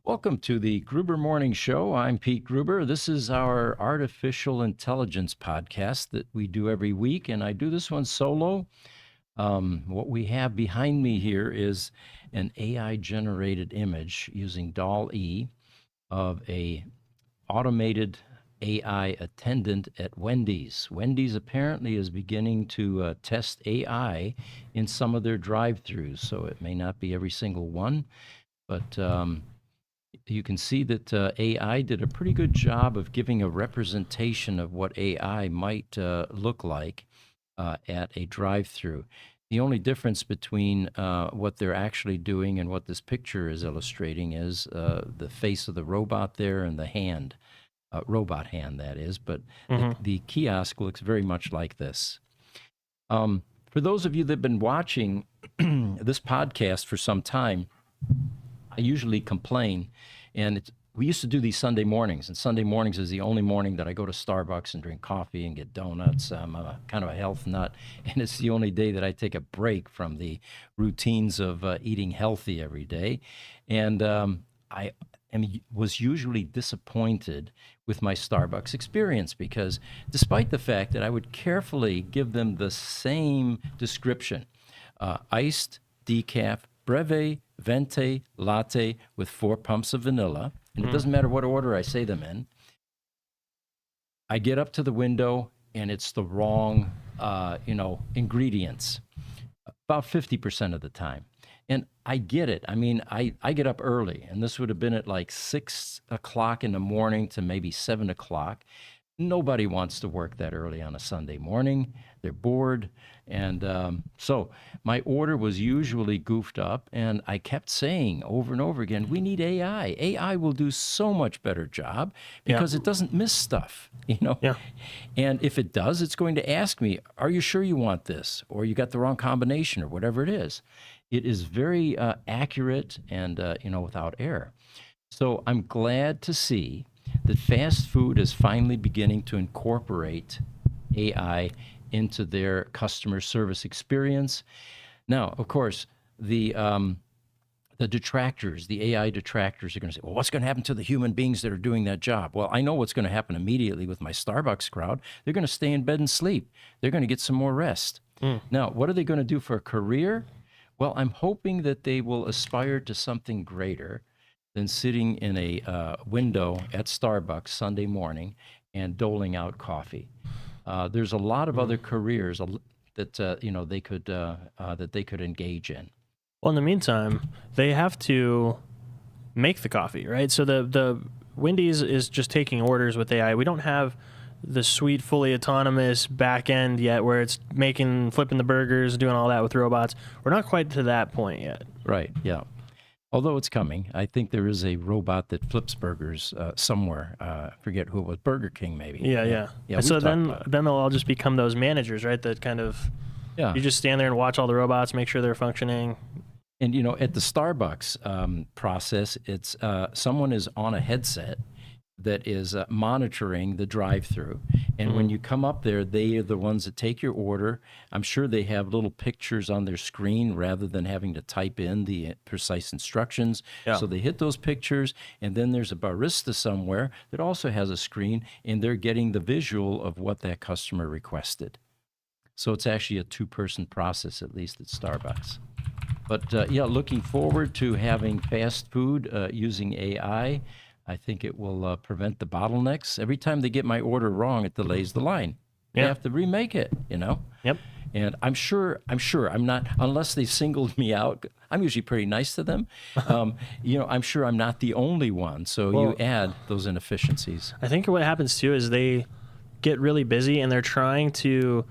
Welcome to the Gruber Morning Show. I'm Pete Gruber. This is our artificial intelligence podcast that we do every week, and I do this one solo. What we have behind me here is an AI-generated image using DALL-E of a automated AI attendant at Wendy's. Wendy's apparently is beginning to test AI in some of their drive-thrus, so it may not be every single one, but you can see that AI did a pretty good job of giving a representation of what AI might look like at a drive-through. The only difference between what they're actually doing and what this picture is illustrating is the face of the robot there and the hand, robot hand that is, but the kiosk looks very much like this. For those of you that have been watching this podcast for some time, I usually complain, and we used to do these Sunday mornings, and Sunday mornings is the only morning that I go to Starbucks and drink coffee and get donuts. I'm kind of a health nut, and it's the only day that I take a break from the routines of eating healthy every day. And was usually disappointed with my Starbucks experience because despite the fact that I would carefully give them the same description, iced, decaf, breve, venti, latte with 4 pumps of vanilla, and it doesn't matter what order I say them in. I get up to the window and it's the wrong, ingredients about 50% of the time. And I get it. I mean, I get up early, and this would have been at like 6 o'clock in the morning to maybe 7 o'clock. Nobody wants to work that early on a Sunday morning. They're bored. And so my order was usually goofed up, and I kept saying over and over again, we need AI. AI will do so much better job because it doesn't miss stuff, Yeah. And if it does, it's going to ask me, are you sure you want this? Or you got the wrong combination or whatever it is. It is very accurate and, without error. So I'm glad to see that fast food is finally beginning to incorporate AI into their customer service experience. Now, of course, the detractors, the AI detractors are going to say, well, what's going to happen to the human beings that are doing that job? Well, I know what's going to happen immediately with my Starbucks crowd. They're going to stay in bed and sleep. They're going to get some more rest. Now, what are they going to do for a career? Well, I'm hoping that they will aspire to something greater than sitting in a window at Starbucks Sunday morning and doling out coffee. There's a lot of other careers that they could engage in. Well, in the meantime, they have to make the coffee, right? So the Wendys is just taking orders with AI. We don't have the sweet, fully autonomous back end yet where it's flipping the burgers, doing all that with robots. We're not quite to that point yet. Right, yeah. Although it's coming. I think there is a robot that flips burgers somewhere. I forget who it was, Burger King maybe. Yeah. So then they'll all just become those managers, right? That kind of, you just stand there and watch all the robots, make sure they're functioning. And, at the Starbucks process, it's someone is on a headset that is monitoring the drive-through. And when you come up there, they are the ones that take your order. I'm sure they have little pictures on their screen rather than having to type in the precise instructions. So they hit those pictures, and then there's a barista somewhere that also has a screen, and they're getting the visual of what that customer requested. So it's actually a 2-person process, at least at Starbucks. But looking forward to having fast food using AI. I think it will prevent the bottlenecks. Every time they get my order wrong, it delays the line. They have to remake it, Yep. And I'm sure I'm not, unless they singled me out, I'm usually pretty nice to them. I'm sure I'm not the only one. So you add those inefficiencies. I think what happens too is they get really busy and they're trying to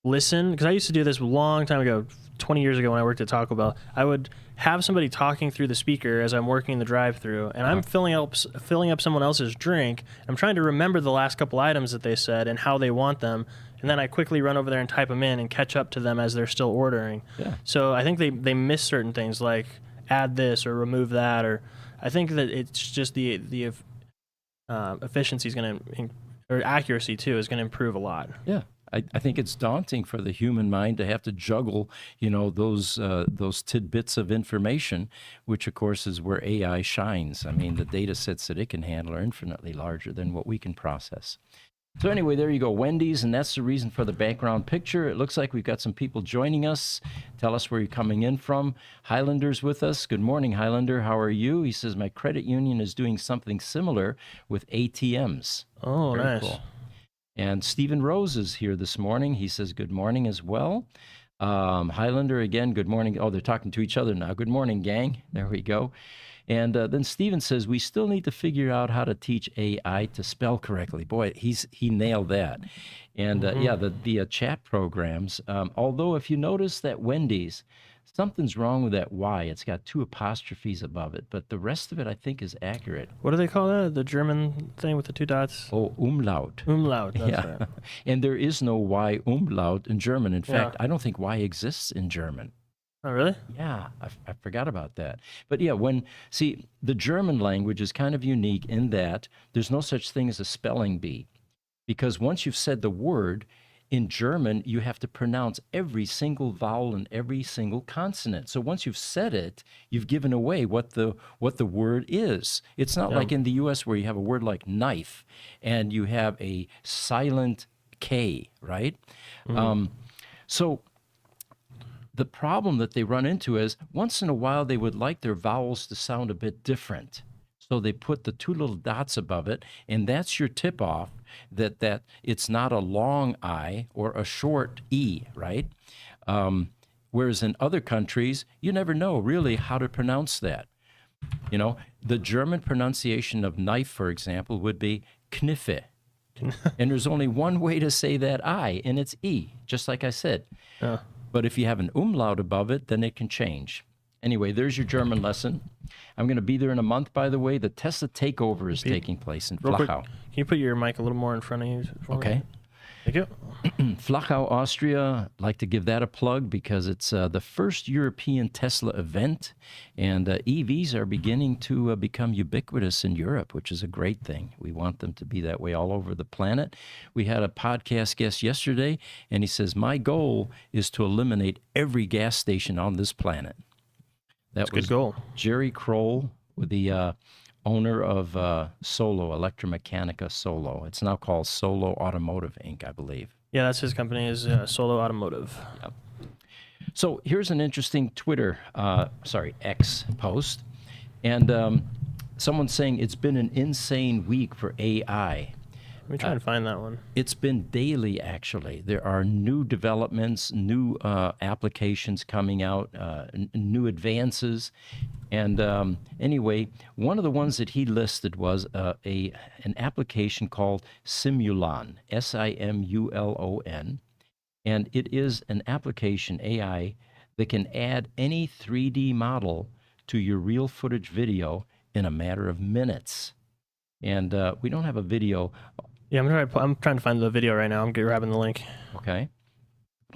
listen. Because I used to do this a long time ago, 20 years ago when I worked at Taco Bell. I would have somebody talking through the speaker as I'm working the drive-through, and I'm filling up someone else's drink. I'm trying to remember the last couple items that they said and how they want them, and then I quickly run over there and type them in and catch up to them as they're still ordering. So I think they miss certain things like add this or remove that, or I think that it's just the efficiency is going to, or accuracy too, is going to improve a lot. Yeah. I think it's daunting for the human mind to have to juggle, those tidbits of information, which of course is where AI shines. I mean, the data sets that it can handle are infinitely larger than what we can process. So anyway, there you go, Wendys, and that's the reason for the background picture. It looks like we've got some people joining us. Tell us where you're coming in from. Highlander's with us. Good morning, Highlander. How are you? He says, my credit union is doing something similar with ATMs. Oh, Very nice. cool. And Stephen Rose is here this morning. He says, good morning as well. Highlander, again, good morning. Oh, they're talking to each other now. Good morning, gang. There we go. And then Steven says, we still need to figure out how to teach AI to spell correctly. Boy, he nailed that. And yeah, the chat programs, although if you notice that Wendy's, something's wrong with that Y. It's got 2 apostrophes above it, but the rest of it I think is accurate. What do they call that? The German thing with the 2 dots? Oh, umlaut. Umlaut, that's Yeah. right. And there is no Y umlaut in German. In fact, I don't think Y exists in German. Oh, really? Yeah, I forgot about that. But yeah, the German language is kind of unique in that there's no such thing as a spelling bee. Because once you've said the word, in German, you have to pronounce every single vowel and every single consonant. So once you've said it, you've given away what the word is. It's not like in the US where you have a word like knife and you have a silent K, right? So the problem that they run into is once in a while they would like their vowels to sound a bit different. So they put the 2 little dots above it, and that's your tip off that it's not a long I or a short E, right? Whereas in other countries, you never know really how to pronounce that. The German pronunciation of knife, for example, would be Kniffe. And there's only one way to say that I, and it's E, just like I said. Yeah. But if you have an umlaut above it, then it can change. Anyway, there's your German lesson. I'm going to be there in a month, by the way. The Tesla takeover is taking place in Real quick, Flachau. can you put your mic a little more in front of you? Okay. Thank you. Flachau, Austria. I'd like to give that a plug because it's the first European Tesla event, and EVs are beginning to become ubiquitous in Europe, which is a great thing. We want them to be that way all over the planet. We had a podcast guest yesterday, and he says, my goal is to eliminate every gas station on this planet. That was Good goal. Jerry Kroll, with the owner of Solo, Electromechanica Solo. It's now called Solo Automotive Inc., I believe. Yeah, that's his company, is Solo Automotive. Yep. So here's an interesting X post. And someone's saying it's been an insane week for AI. Let me try and find that one. It's been daily, actually. There are new developments, new applications coming out, new advances. And anyway, one of the ones that he listed was an application called Simulon, Simulon. And it is an application, AI, that can add any 3D model to your real footage video in a matter of minutes. And we don't have a video. Yeah, I'm trying to find the video right now. I'm grabbing the link. Okay.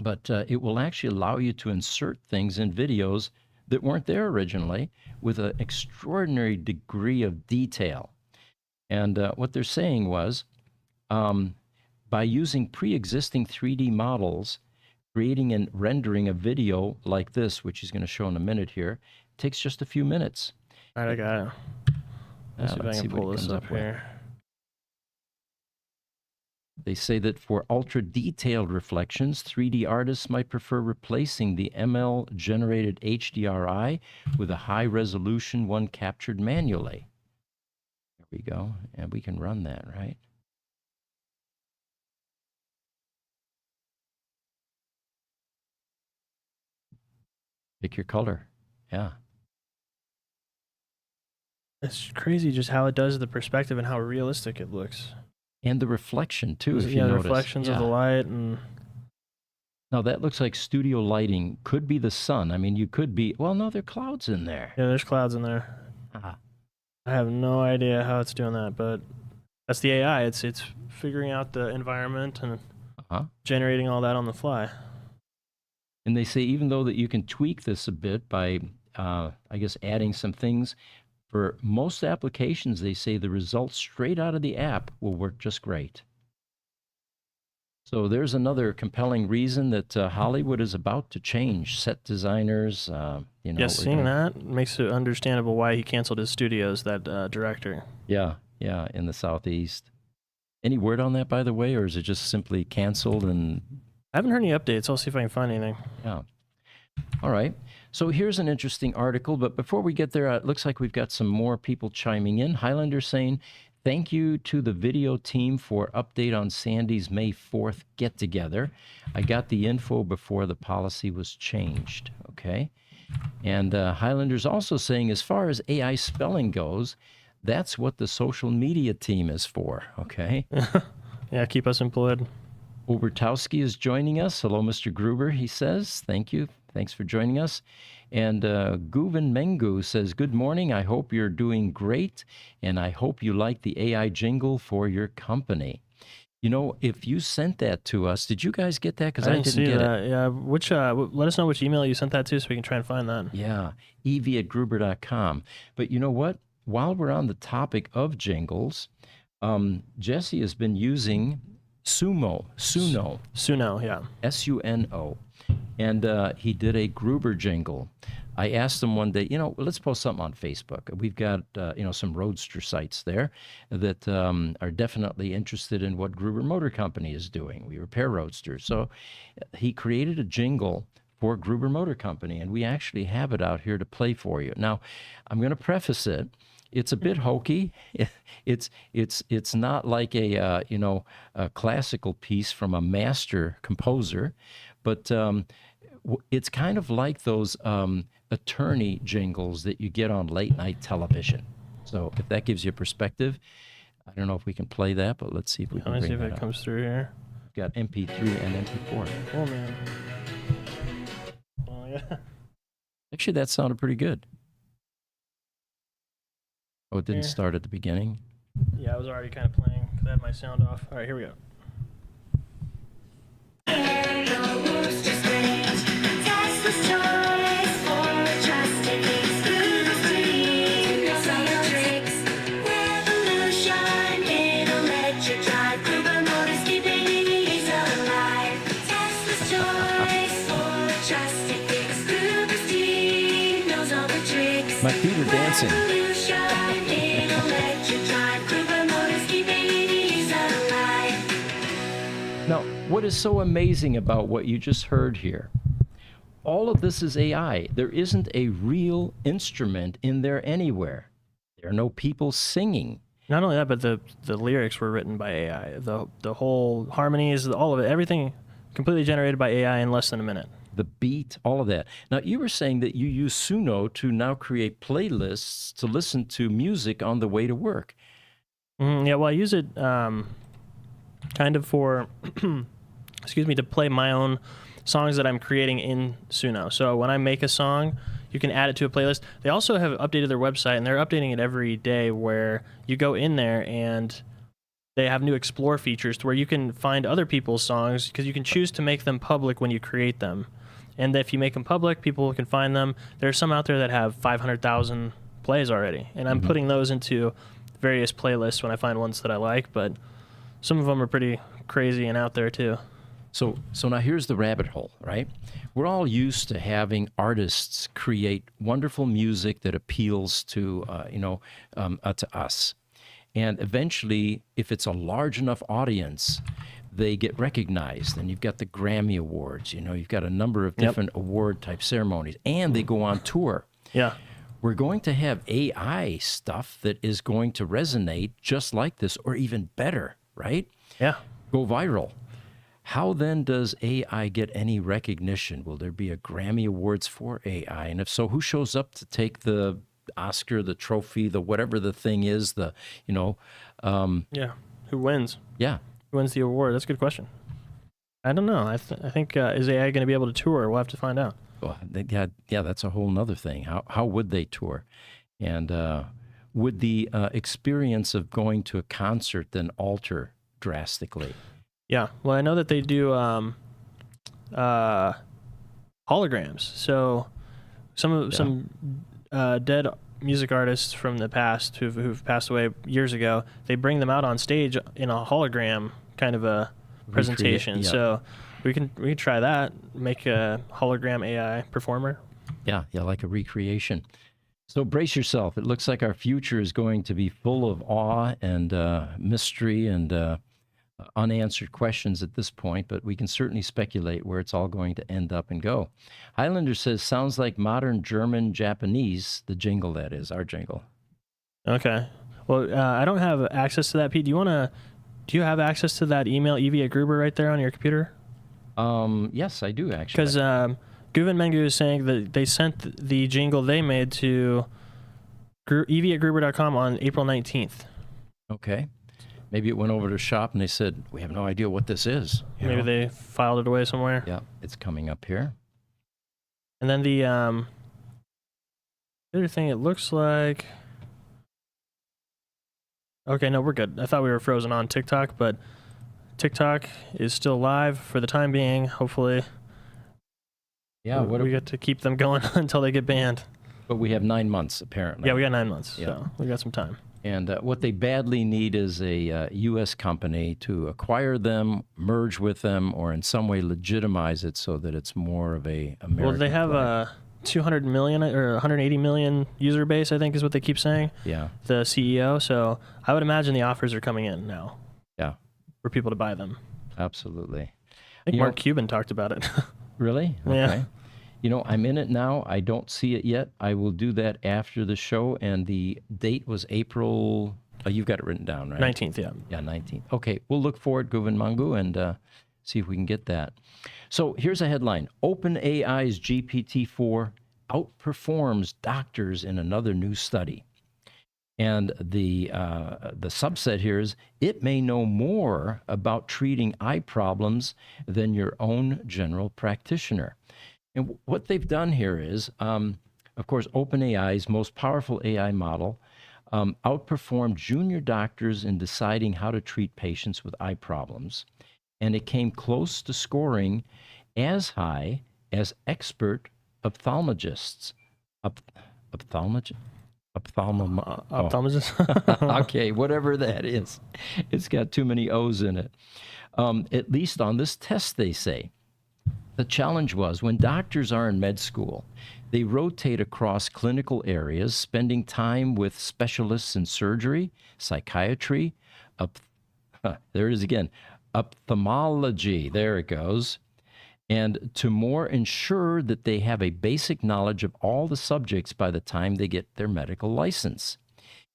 But it will actually allow you to insert things in videos that weren't there originally with an extraordinary degree of detail. And what they're saying was, by using pre-existing 3D models, creating and rendering a video like this, which he's going to show in a minute here, takes just a few minutes. All right, I got it. Let's see if I can pull this up here. They say that for ultra-detailed reflections, 3D artists might prefer replacing the ML-generated HDRI with a high-resolution one captured manually. There we go. And we can run that, right? Pick your color. Yeah. It's crazy just how it does the perspective and how realistic it looks. And the reflection, too, if you the notice. reflections of the light. And now, that looks like studio lighting. Could be the sun. I mean, you could be... Well, no, there are clouds in there. Yeah, there's clouds in there. Ah. I have no idea how it's doing that, but that's the AI. It's figuring out the environment and generating all that on the fly. And they say even though that you can tweak this a bit by, I guess, adding some things, for most applications, they say the results straight out of the app will work just great. So there's another compelling reason that Hollywood is about to change. Set designers, Yes, we're seeing gonna, that makes it understandable why he canceled his studios, that director. yeah, in the Southeast. Any word on that, by the way, or is it just simply canceled and I haven't heard any updates. I'll see if I can find anything. yeah? All right. So here's an interesting article, but before we get there, it looks like we've got some more people chiming in. Highlander saying, thank you to the video team for update on Sandy's May 4th get together. I got the info before the policy was changed. Okay. And Highlander's also saying, as far as AI spelling goes, that's what the social media team is for. Okay. Yeah, keep us employed. Obertowski is joining us. Hello, Mr. Gruber, he says. Thank you. Thanks for joining us. And Guven Mengu says, good morning. I hope you're doing great, and I hope you like the AI jingle for your company. If you sent that to us, did you guys get that? Because I didn't see get that. it. Yeah, let us know which email you sent that to so we can try and find that. Yeah, ev@gruber.com. But you know what? While we're on the topic of jingles, Jesse has been using Suno, Yeah. Suno. And he did a Gruber jingle. I asked him one day, let's post something on Facebook. We've got, some roadster sites there that are definitely interested in what Gruber Motor Company is doing. We repair roadsters. So he created a jingle for Gruber Motor Company, and we actually have it out here to play for you. Now, I'm going to preface it. It's a bit hokey. It's not like a classical piece from a master composer, but it's kind of like those attorney jingles that you get on late night television. So if that gives you a perspective, I don't know if we can play that, but let's see if we can. Let me see if bring it that up. comes through here. We've got MP3 and MP4. Oh man. Oh yeah. Actually, that sounded pretty good. Oh, it didn't Here. start at the beginning. Yeah, I was already kind of playing because I had my sound off. All right, here we go. My feet are dancing. Now, what is so amazing about what you just heard here? All of this is AI. There isn't a real instrument in there anywhere. There are no people singing. Not only that, but the lyrics were written by AI. The whole harmonies, all of it, everything completely generated by AI in less than a minute. The beat, all of that. Now, you were saying that you use Suno to now create playlists to listen to music on the way to work. Yeah, well, I use it kind of for, excuse me, to play my own songs that I'm creating in Suno. So when I make a song, you can add it to a playlist. They also have updated their website, and they're updating it every day, where you go in there and they have new explore features to where you can find other people's songs, because you can choose to make them public when you create them. And if you make them public, people can find them. There's some out there that have 500,000 plays already, and I'm putting those into various playlists when I find ones that I like, but some of them are pretty crazy and out there too. So now here's the rabbit hole, right? We're all used to having artists create wonderful music that appeals to, to us. And eventually, if it's a large enough audience, they get recognized. And you've got the Grammy Awards, you've got a number of different award type ceremonies, and they go on tour. Yeah. We're going to have AI stuff that is going to resonate just like this, or even better, right? Yeah. Go viral. How then does AI get any recognition? Will there be a Grammy Awards for AI? And if so, who shows up to take the Oscar, the trophy, the whatever the thing is, Yeah. Who wins? Yeah. Who wins the award? That's a good question. I don't know. I think is AI going to be able to tour? We'll have to find out. Well, yeah, that's a whole nother thing. How would they tour? And would the experience of going to a concert then alter drastically? Yeah. Well, I know that they do holograms. So some dead music artists from the past who've passed away years ago, they bring them out on stage in a hologram kind of a presentation. yeah. So we can try that. Make a hologram AI performer. Yeah, like a recreation. So brace yourself. It looks like our future is going to be full of awe and mystery and unanswered questions at this point, but we can certainly speculate where it's all going to end up and go. Highlander says, sounds like modern German Japanese, the jingle that is, our jingle. Okay. Well, I don't have access to that, Pete. Do you have access to that email, Evie@Gruber, right there on your computer? Yes, I do actually. Because Guven Mengu is saying that they sent the jingle they made to Evie@Gruber.com on April 19th. Okay. Maybe it went over to shop and they said, we have no idea what this is. Maybe they filed it away somewhere. Yeah, it's coming up here. And then the other thing, it looks like... Okay, no, we're good. I thought we were frozen on TikTok, but TikTok is still live for the time being. Hopefully, we get to keep them going until they get banned. But we have 9 months, apparently. Yeah, we got 9 months, Yeah. so we got some time. And what they badly need is a U.S. company to acquire them, merge with them, or in some way legitimize it so that it's more of a American. Well, they have a 200 million or 180 million user base, I think is what they keep saying. Yeah. The CEO. So I would imagine the offers are coming in now. Yeah. For people to buy them. Absolutely. I think Mark Cuban talked about it. Really? Okay. Yeah. You know, I'm in it now. I don't see it yet. I will do that after the show. And the date was April. Oh, you've got it written down, right? 19th, yeah. Yeah, 19th. Okay, we'll look for it, Guven Mangu, and see if we can get that. So here's a headline. OpenAI's GPT-4 outperforms doctors in another new study. And the subset here is, it may know more about treating eye problems than your own general practitioner. And what they've done here is, of course, OpenAI's most powerful AI model outperformed junior doctors in deciding how to treat patients with eye problems. And it came close to scoring as high as expert ophthalmologists. Ophthalmologist? Ophthalmologist? Okay, whatever that is. It's got too many O's in it. At least on this test, they say. The challenge was, when doctors are in med school, they rotate across clinical areas, spending time with specialists in surgery, psychiatry, there it is again, ophthalmology, there it goes, and to more ensure that they have a basic knowledge of all the subjects by the time they get their medical license.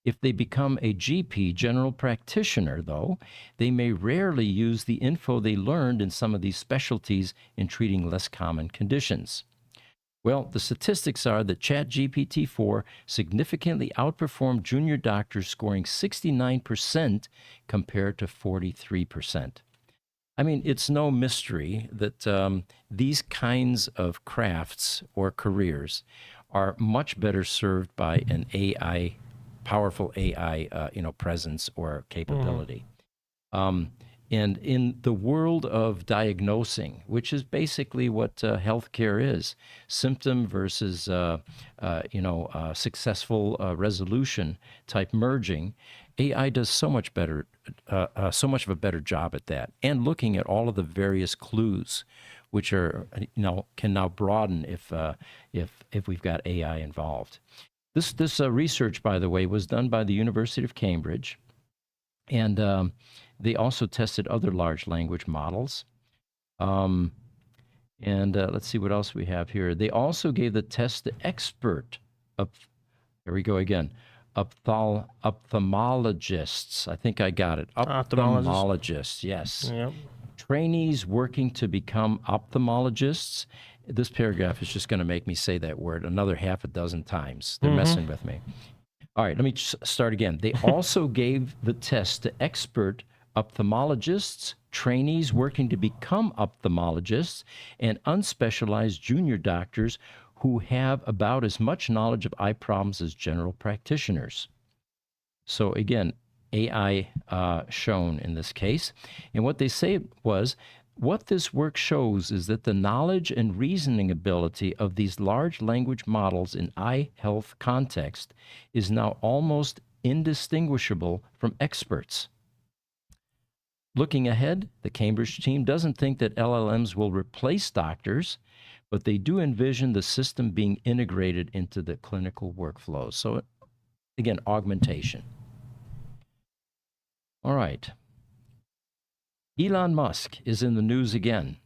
If they become a GP, general practitioner, though, they may rarely use the info they learned in some of these specialties in treating less common conditions. Well, the statistics are that ChatGPT-4 significantly outperformed junior doctors, scoring 69% compared to 43%. I mean, it's no mystery that these kinds of crafts or careers are much better served by an AI, powerful AI, presence or capability. And in the world of diagnosing, which is basically what healthcare is, symptom versus, successful resolution type merging, AI does so much better, so much of a better job at that. And looking at all of the various clues, which are, can now broaden if we've got AI involved. This research, by the way, was done by the University of Cambridge, and they also tested other large language models. And let's see what else we have here. They also gave the test to expert, here we go again, ophthalmologists. I think I got it. Ophthalmologists, yes. Yep. Trainees working to become ophthalmologists. This paragraph is just going to make me say that word another half a dozen times. They're messing with me. All right, let me start again. They also gave the test to expert ophthalmologists, trainees working to become ophthalmologists, and unspecialized junior doctors who have about as much knowledge of eye problems as general practitioners. So again, AI shown in this case. And what they say was, what this work shows is that the knowledge and reasoning ability of these large language models in eye health context is now almost indistinguishable from experts. Looking ahead, the Cambridge team doesn't think that LLMs will replace doctors, but they do envision the system being integrated into the clinical workflows. So, again, augmentation. All right. Elon Musk is in the news again.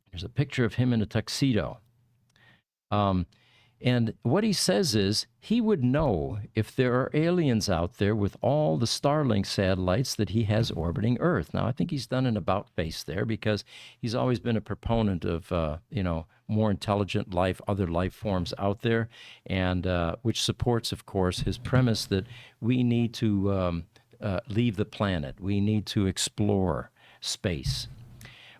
There's a picture of him in a tuxedo. And what he says is he would know if there are aliens out there with all the Starlink satellites that he has orbiting Earth. Now, I think he's done an about face there because he's always been a proponent of, more intelligent life, other life forms out there, and which supports, of course, his premise that we need to leave the planet. We need to explore space.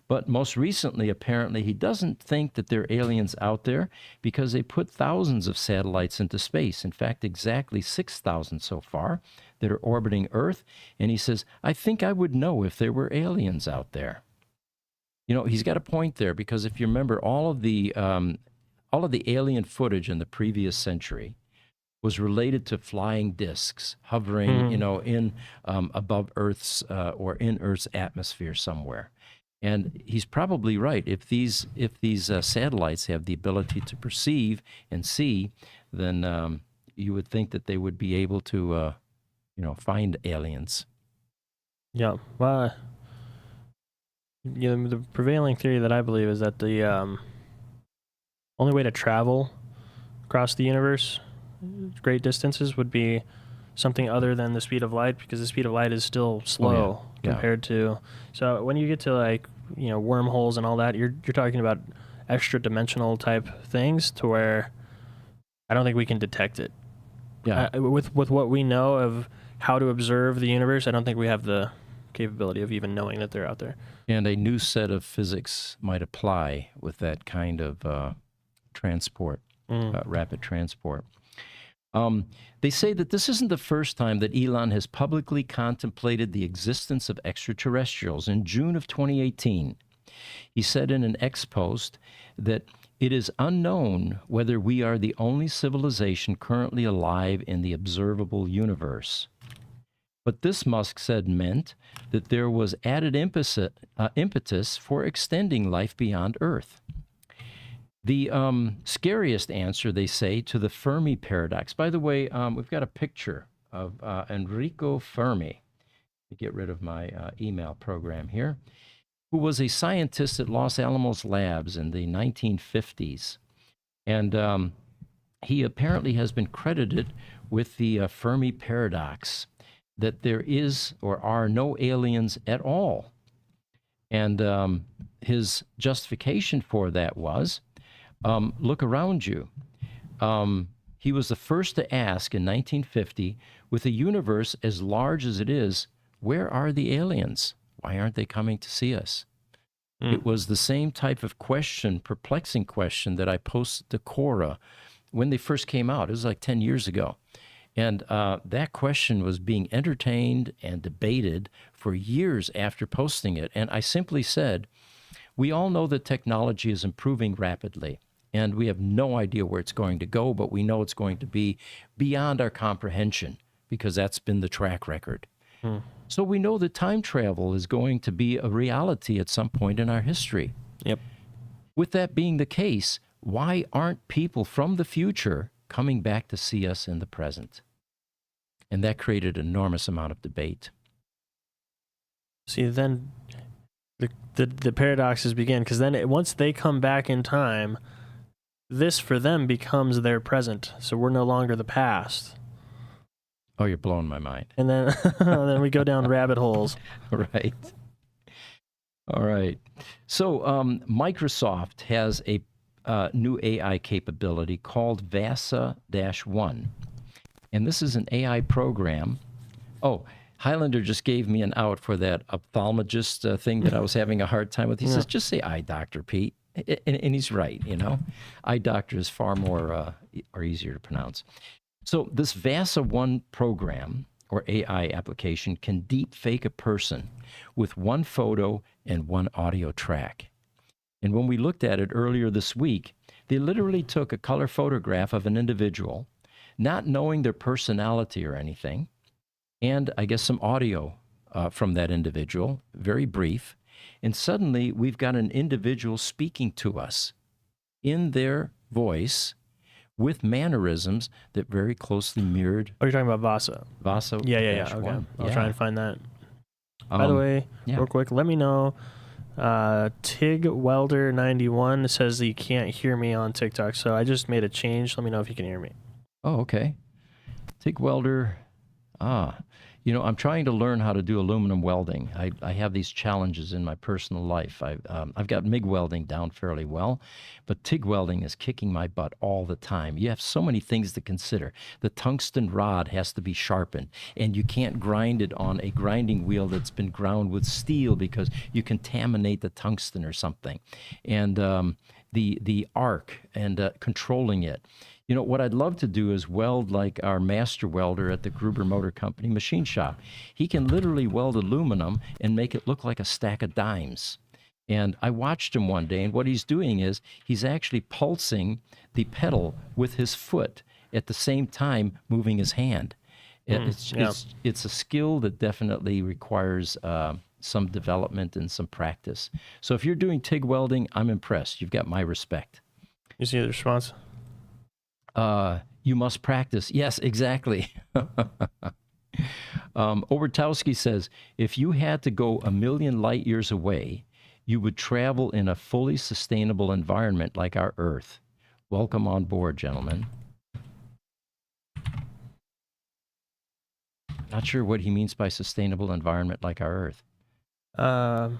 But most recently, apparently, he doesn't think that there are aliens out there because they put thousands of satellites into space. In fact, exactly 6,000 so far that are orbiting Earth. And he says, I think I would know if there were aliens out there. He's got a point there because if you remember, all of the alien footage in the previous century was related to flying discs hovering, in above Earth's or in Earth's atmosphere somewhere. And he's probably right. If these satellites have the ability to perceive and see, then you would think that they would be able to, find aliens. Yeah. Well, the prevailing theory that I believe is that the only way to travel across the universe, great distances, would be something other than the speed of light, because the speed of light is still slow compared to. So when you get to wormholes and all that, you're talking about extra dimensional type things to where I don't think we can detect it. Yeah. With what we know of how to observe the universe, I don't think we have the capability of even knowing that they're out there. And a new set of physics might apply with that kind of transport, rapid transport. They say that this isn't the first time that Elon has publicly contemplated the existence of extraterrestrials. In June of 2018, he said in an X post that it is unknown whether we are the only civilization currently alive in the observable universe. But this, Musk said, meant that there was added impetus for extending life beyond Earth. The scariest answer, they say, to the Fermi paradox. By the way, we've got a picture of Enrico Fermi. Let me get rid of my email program here, who was a scientist at Los Alamos Labs in the 1950s. And he apparently has been credited with the Fermi paradox, that there is or are no aliens at all. And his justification for that was, look around you. He was the first to ask in 1950, with a universe as large as it is, where are the aliens? Why aren't they coming to see us? It was the same type of question, perplexing question, that I posted to Quora when they first came out. It was like 10 years ago. And that question was being entertained and debated for years after posting it. And I simply said, we all know that technology is improving rapidly, and we have no idea where it's going to go, but we know it's going to be beyond our comprehension because that's been the track record. So we know that time travel is going to be a reality at some point in our history. Yep. With that being the case, why aren't people from the future coming back to see us in the present? And that created an enormous amount of debate. See, then the paradoxes begin, because then once they come back in time, this for them becomes their present. So we're no longer the past. Oh, you're blowing my mind. And then then we go down rabbit holes. Right. All right. So Microsoft has a new AI capability called VASA-1. And this is an AI program. Oh, Highlander just gave me an out for that ophthalmologist thing that I was having a hard time with. He says, just say eye doctor, Pete. And he's right, Eye doctor is far more or easier to pronounce. So this VASA-1 program or AI application can deep fake a person with one photo and one audio track. And when we looked at it earlier this week, they literally took a color photograph of an individual, not knowing their personality or anything, and I guess some audio from that individual, very brief, and suddenly we've got an individual speaking to us in their voice with mannerisms that very closely mirrored Oh, you're talking about VASA. VASA. Yeah. Okay. One. I'll try and find that. By the way, real quick, let me know. Tig Welder 91 says that you can't hear me on TikTok, so I just made a change. Let me know if you can hear me. Oh, okay. Tig Welder. I'm trying to learn how to do aluminum welding. I have these challenges in my personal life. I've got MIG welding down fairly well, but TIG welding is kicking my butt all the time. You have so many things to consider. The tungsten rod has to be sharpened, and you can't grind it on a grinding wheel that's been ground with steel because you contaminate the tungsten or something. And the arc and controlling it. What I'd love to do is weld like our master welder at the Gruber Motor Company machine shop. He can literally weld aluminum and make it look like a stack of dimes. And I watched him one day, and what he's doing is he's actually pulsing the pedal with his foot at the same time moving his hand. It's a skill that definitely requires some development and some practice. So if you're doing TIG welding, I'm impressed. You've got my respect. You see the response? You must practice. Yes, exactly. Obertowski says, if you had to go 1,000,000 light years away, you would travel in a fully sustainable environment like our Earth. Welcome on board, gentlemen. Not sure what he means by sustainable environment like our Earth. An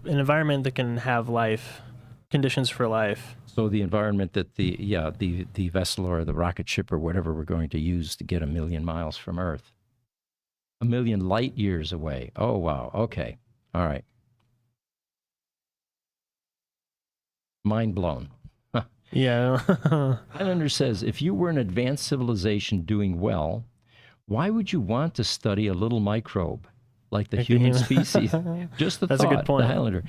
environment that can have life, conditions for life. So the environment that the vessel or the rocket ship or whatever we're going to use to get 1,000,000 miles from Earth. 1,000,000 light years away. Oh, wow. Okay. All right. Mind blown. Yeah. Highlander says, if you were an advanced civilization doing well, why would you want to study a little microbe like the human species? Just the That's thought, a good point. the Highlander.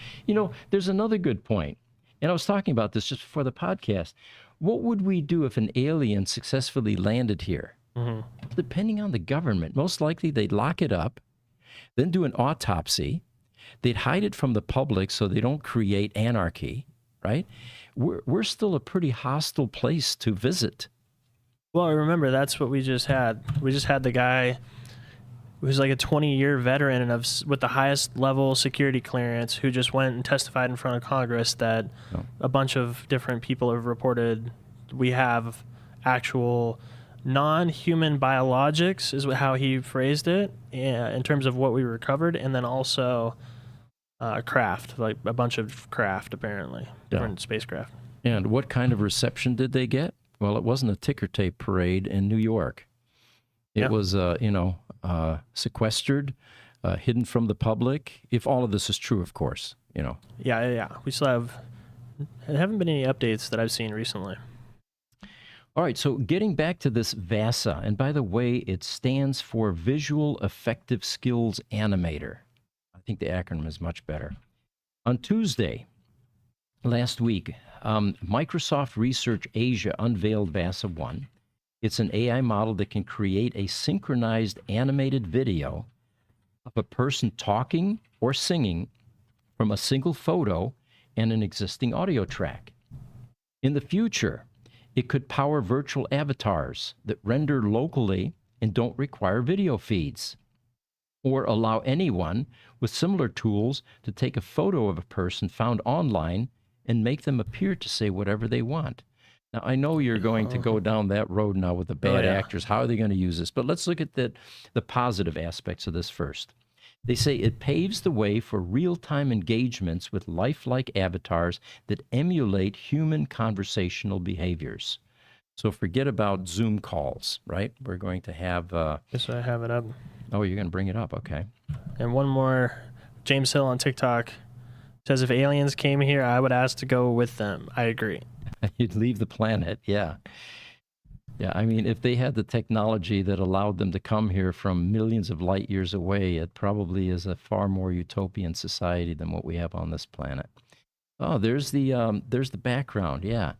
There's another good point. And I was talking about this just before the podcast. What would we do if an alien successfully landed here? Mm-hmm. Depending on the government, most likely they'd lock it up, then do an autopsy. They'd hide it from the public so they don't create anarchy, right? We're still a pretty hostile place to visit. Well, remember, that's what we just had. We just had the guy who's like a 20-year veteran and with the highest level security clearance who just went and testified in front of Congress that a bunch of different people have reported we have actual non-human biologics, is how he phrased it, in terms of what we recovered, and then also craft, like a bunch of craft, apparently, different spacecraft. And what kind of reception did they get? Well, it wasn't a ticker tape parade in New York. It was, sequestered, hidden from the public. If all of this is true, of course, Yeah. We still there haven't been any updates that I've seen recently. All right, so getting back to this VASA, and by the way, it stands for Visual Effective Skills Animator. I think the acronym is much better. On Tuesday, last week, Microsoft Research Asia unveiled VASA-1. It's an AI model that can create a synchronized animated video of a person talking or singing from a single photo and an existing audio track. In the future, it could power virtual avatars that render locally and don't require video feeds, or allow anyone with similar tools to take a photo of a person found online and make them appear to say whatever they want. Now, I know you're going to go down that road now with the bad actors. How are they going to use this? But let's look at the positive aspects of this first. They say it paves the way for real-time engagements with lifelike avatars that emulate human conversational behaviors. So forget about Zoom calls, right? We're going to have... Yes, I have it up. Oh, you're going to bring it up. Okay. And one more. James Hill on TikTok says, if aliens came here, I would ask to go with them. I agree. You'd leave the planet, yeah. Yeah, I mean, if they had the technology that allowed them to come here from millions of light years away, it probably is a far more utopian society than what we have on this planet. Oh, there's the background, yeah.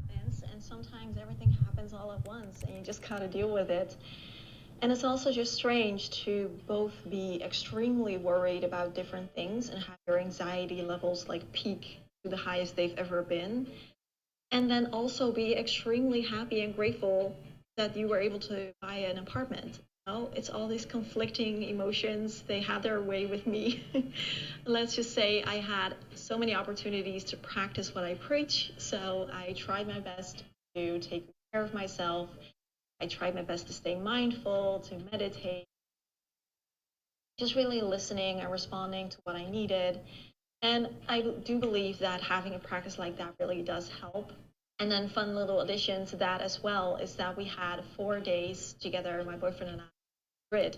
Happens, and sometimes everything happens all at once, and you just gotta deal with it. And it's also just strange to both be extremely worried about different things and have your anxiety levels like peak to the highest they've ever been, and then also be extremely happy and grateful that you were able to buy an apartment. It's all these conflicting emotions. They had their way with me. Let's just say I had so many opportunities to practice what I preach, so I tried my best to take care of myself. I tried my best to stay mindful, to meditate, just really listening and responding to what I needed. And I do believe that having a practice like that really does help. And then fun little addition to that as well is that we had 4 days together, my boyfriend and I, Madrid.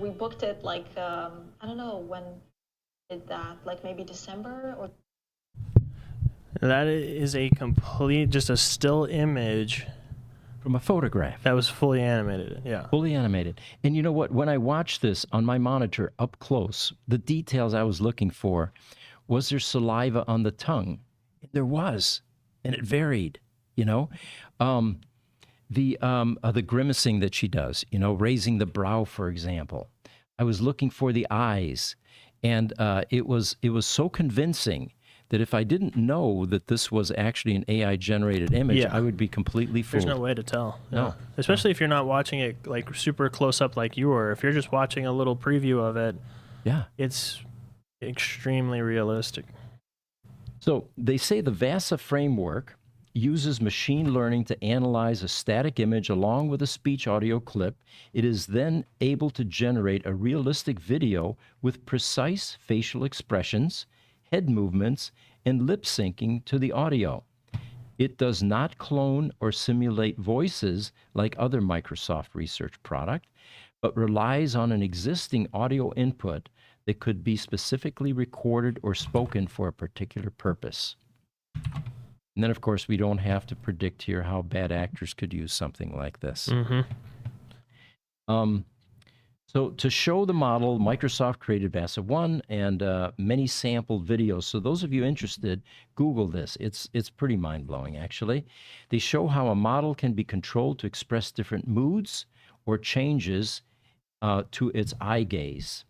We booked it like, I don't know when did that, like maybe December or. That is just a still image from a photograph. That was fully animated, yeah. Fully animated. And you know what? When I watched this on my monitor up close, the details I was looking for, was there saliva on the tongue? There was, and it varied, the grimacing that she does, raising the brow, for example. I was looking for the eyes, and it was so convincing that if I didn't know that this was actually an AI-generated image, I would be completely fooled. There's no way to tell. No. Especially if you're not watching it like super close up like you were. If you're just watching a little preview of it, it's extremely realistic. So they say the VASA framework uses machine learning to analyze a static image along with a speech audio clip. It is then able to generate a realistic video with precise facial expressions, head movements, and lip syncing to the audio. It does not clone or simulate voices like other Microsoft research product, but relies on an existing audio input that could be specifically recorded or spoken for a particular purpose. And then, of course, we don't have to predict here how bad actors could use something like this. So to show the model, Microsoft created VASA-1 and many sampled videos. So those of you interested, Google this. It's pretty mind-blowing, actually. They show how a model can be controlled to express different moods or changes to its eye gaze.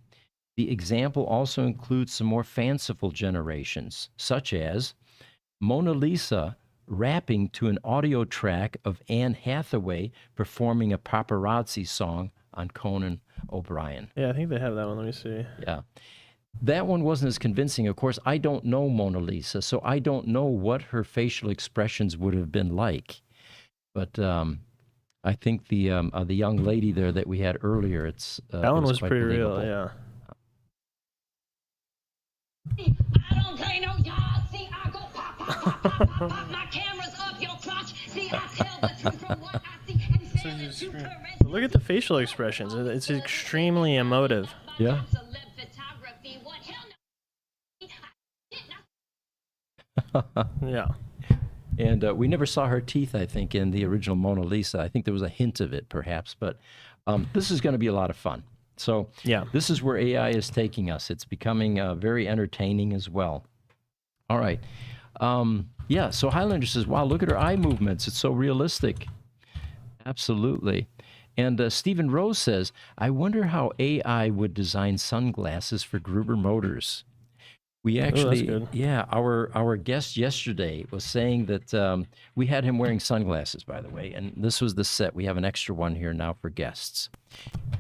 The example also includes some more fanciful generations, such as Mona Lisa rapping to an audio track of Anne Hathaway performing a paparazzi song on Conan O'Brien. Yeah, I think they have that one. Let me see. Yeah. That one wasn't as convincing. Of course, I don't know Mona Lisa, so I don't know what her facial expressions would have been like. But I think the young lady there that we had earlier, that one was pretty believable. real, yeah. I don't play no yard. See, I go pop, pop, pop, pop, pop, pop. My camera's up your crotch. See, I tell the truth from what I see and fail it to correct. Look at the facial expressions. It's extremely emotive. Yeah. Yeah. And we never saw her teeth, I think, in the original Mona Lisa. I think there was a hint of it, perhaps. But this is going to be a lot of fun. So this is where AI is taking us. It's becoming very entertaining as well. All right. So Highlander says, wow, look at her eye movements. It's so realistic. Absolutely. And Stephen Rose says, I wonder how AI would design sunglasses for Gruber Motors. We actually, our guest yesterday was saying that we had him wearing sunglasses, by the way, and this was the set. We have an extra one here now for guests.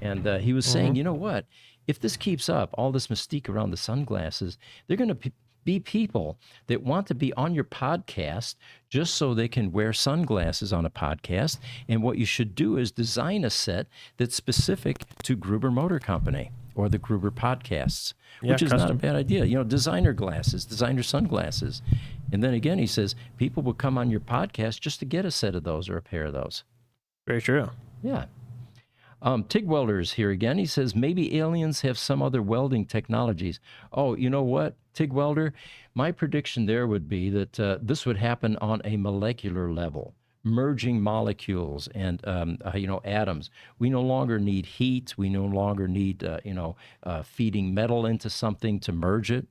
And he was saying, you know what? If this keeps up, all this mystique around the sunglasses, they're going to be people that want to be on your podcast just so they can wear sunglasses on a podcast. And what you should do is design a set that's specific to Gruber Motor Company or the Gruber podcasts, which is not a bad idea. Designer glasses, designer sunglasses. And then again, he says, people will come on your podcast just to get a set of those or a pair of those. Very true. Yeah. TIG Welder's here again. He says, maybe aliens have some other welding technologies. Oh, you know what, TIG Welder? My prediction there would be that this would happen on a molecular level, merging molecules and, atoms. We no longer need heat. We no longer need, feeding metal into something to merge it.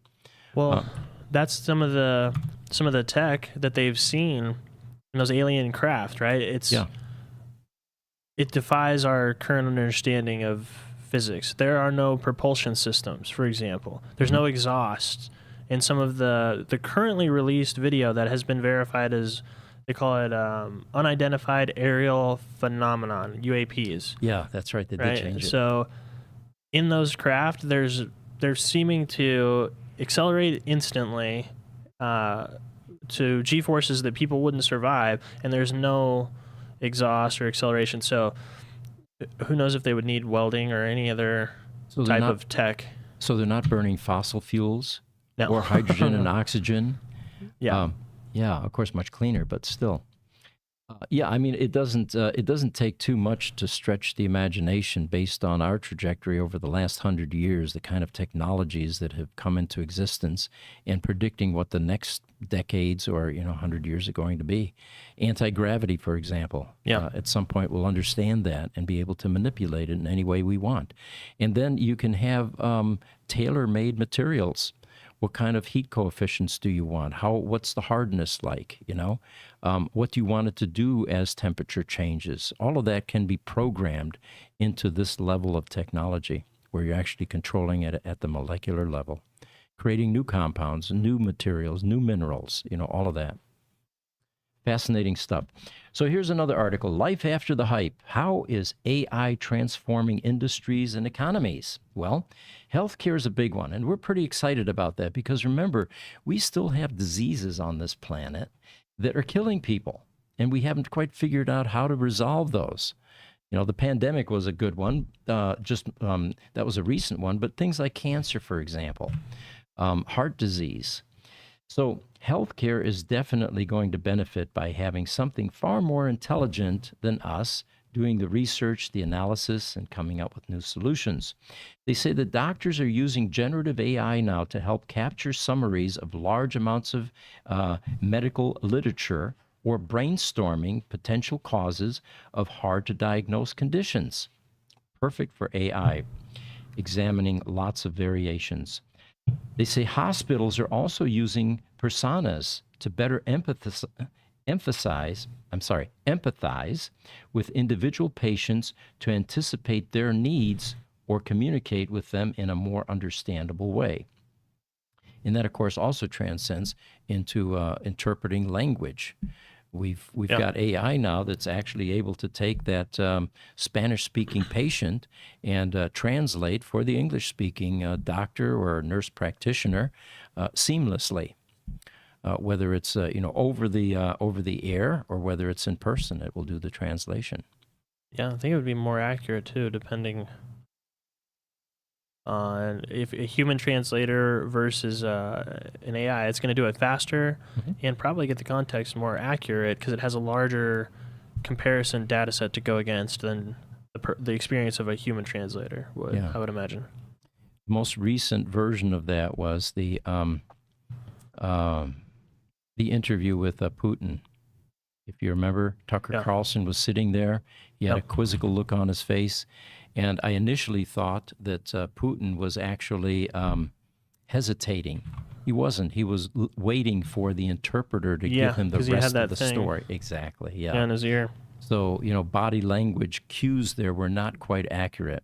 Well, that's some of the tech that they've seen in those alien craft, right? it defies our current understanding of physics. There are no propulsion systems, for example. There's no exhaust. In some of the currently released video that has been verified as, they call it unidentified aerial phenomenon, UAPs. Yeah, that's right. They did Right. change it. So in those craft, they're seeming to accelerate instantly to g-forces that people wouldn't survive, and there's no exhaust or acceleration. So who knows if they would need welding or any other type of tech. So they're not burning fossil fuels No. or hydrogen and oxygen. Yeah. Yeah, of course, much cleaner, but still. Yeah, I mean, it doesn't take too much to stretch the imagination based on our trajectory over the last 100 years, the kind of technologies that have come into existence, and predicting what the next decades or 100 years are going to be. Anti-gravity, for example. Yeah. At some point, we'll understand that and be able to manipulate it in any way we want. And then you can have tailor-made materials. What kind of heat coefficients do you want? What's the hardness like? What do you want it to do as temperature changes? All of that can be programmed into this level of technology where you're actually controlling it at the molecular level, creating new compounds, new materials, new minerals, all of that. Fascinating stuff. So here's another article, Life After the Hype. How is AI transforming industries and economies? Well, healthcare is a big one, and we're pretty excited about that because remember, we still have diseases on this planet that are killing people, and we haven't quite figured out how to resolve those. The pandemic was a good one, that was a recent one, but things like cancer, for example, heart disease. So healthcare is definitely going to benefit by having something far more intelligent than us doing the research, the analysis, and coming up with new solutions. They say that doctors are using generative AI now to help capture summaries of large amounts of medical literature or brainstorming potential causes of hard-to-diagnose conditions. Perfect for AI, examining lots of variations. They say hospitals are also using personas to better empathize with individual patients to anticipate their needs or communicate with them in a more understandable way. And that, of course, also transcends into interpreting language. We've got AI now that's actually able to take that Spanish-speaking patient and translate for the English-speaking doctor or nurse practitioner seamlessly, whether it's over the air or whether it's in person. It will do the translation. Yeah, I think it would be more accurate too, depending on if a human translator versus an AI. It's going to do it faster and probably get the context more accurate because it has a larger comparison data set to go against than the experience of a human translator would, I would imagine. The most recent version of that was the interview with Putin. If you remember, Tucker Carlson was sitting there. He had a quizzical look on his face. And I initially thought that Putin was actually hesitating. He wasn't. He was waiting for the interpreter to give him the rest of the story. Exactly, yeah. In his ear. So, body language cues there were not quite accurate.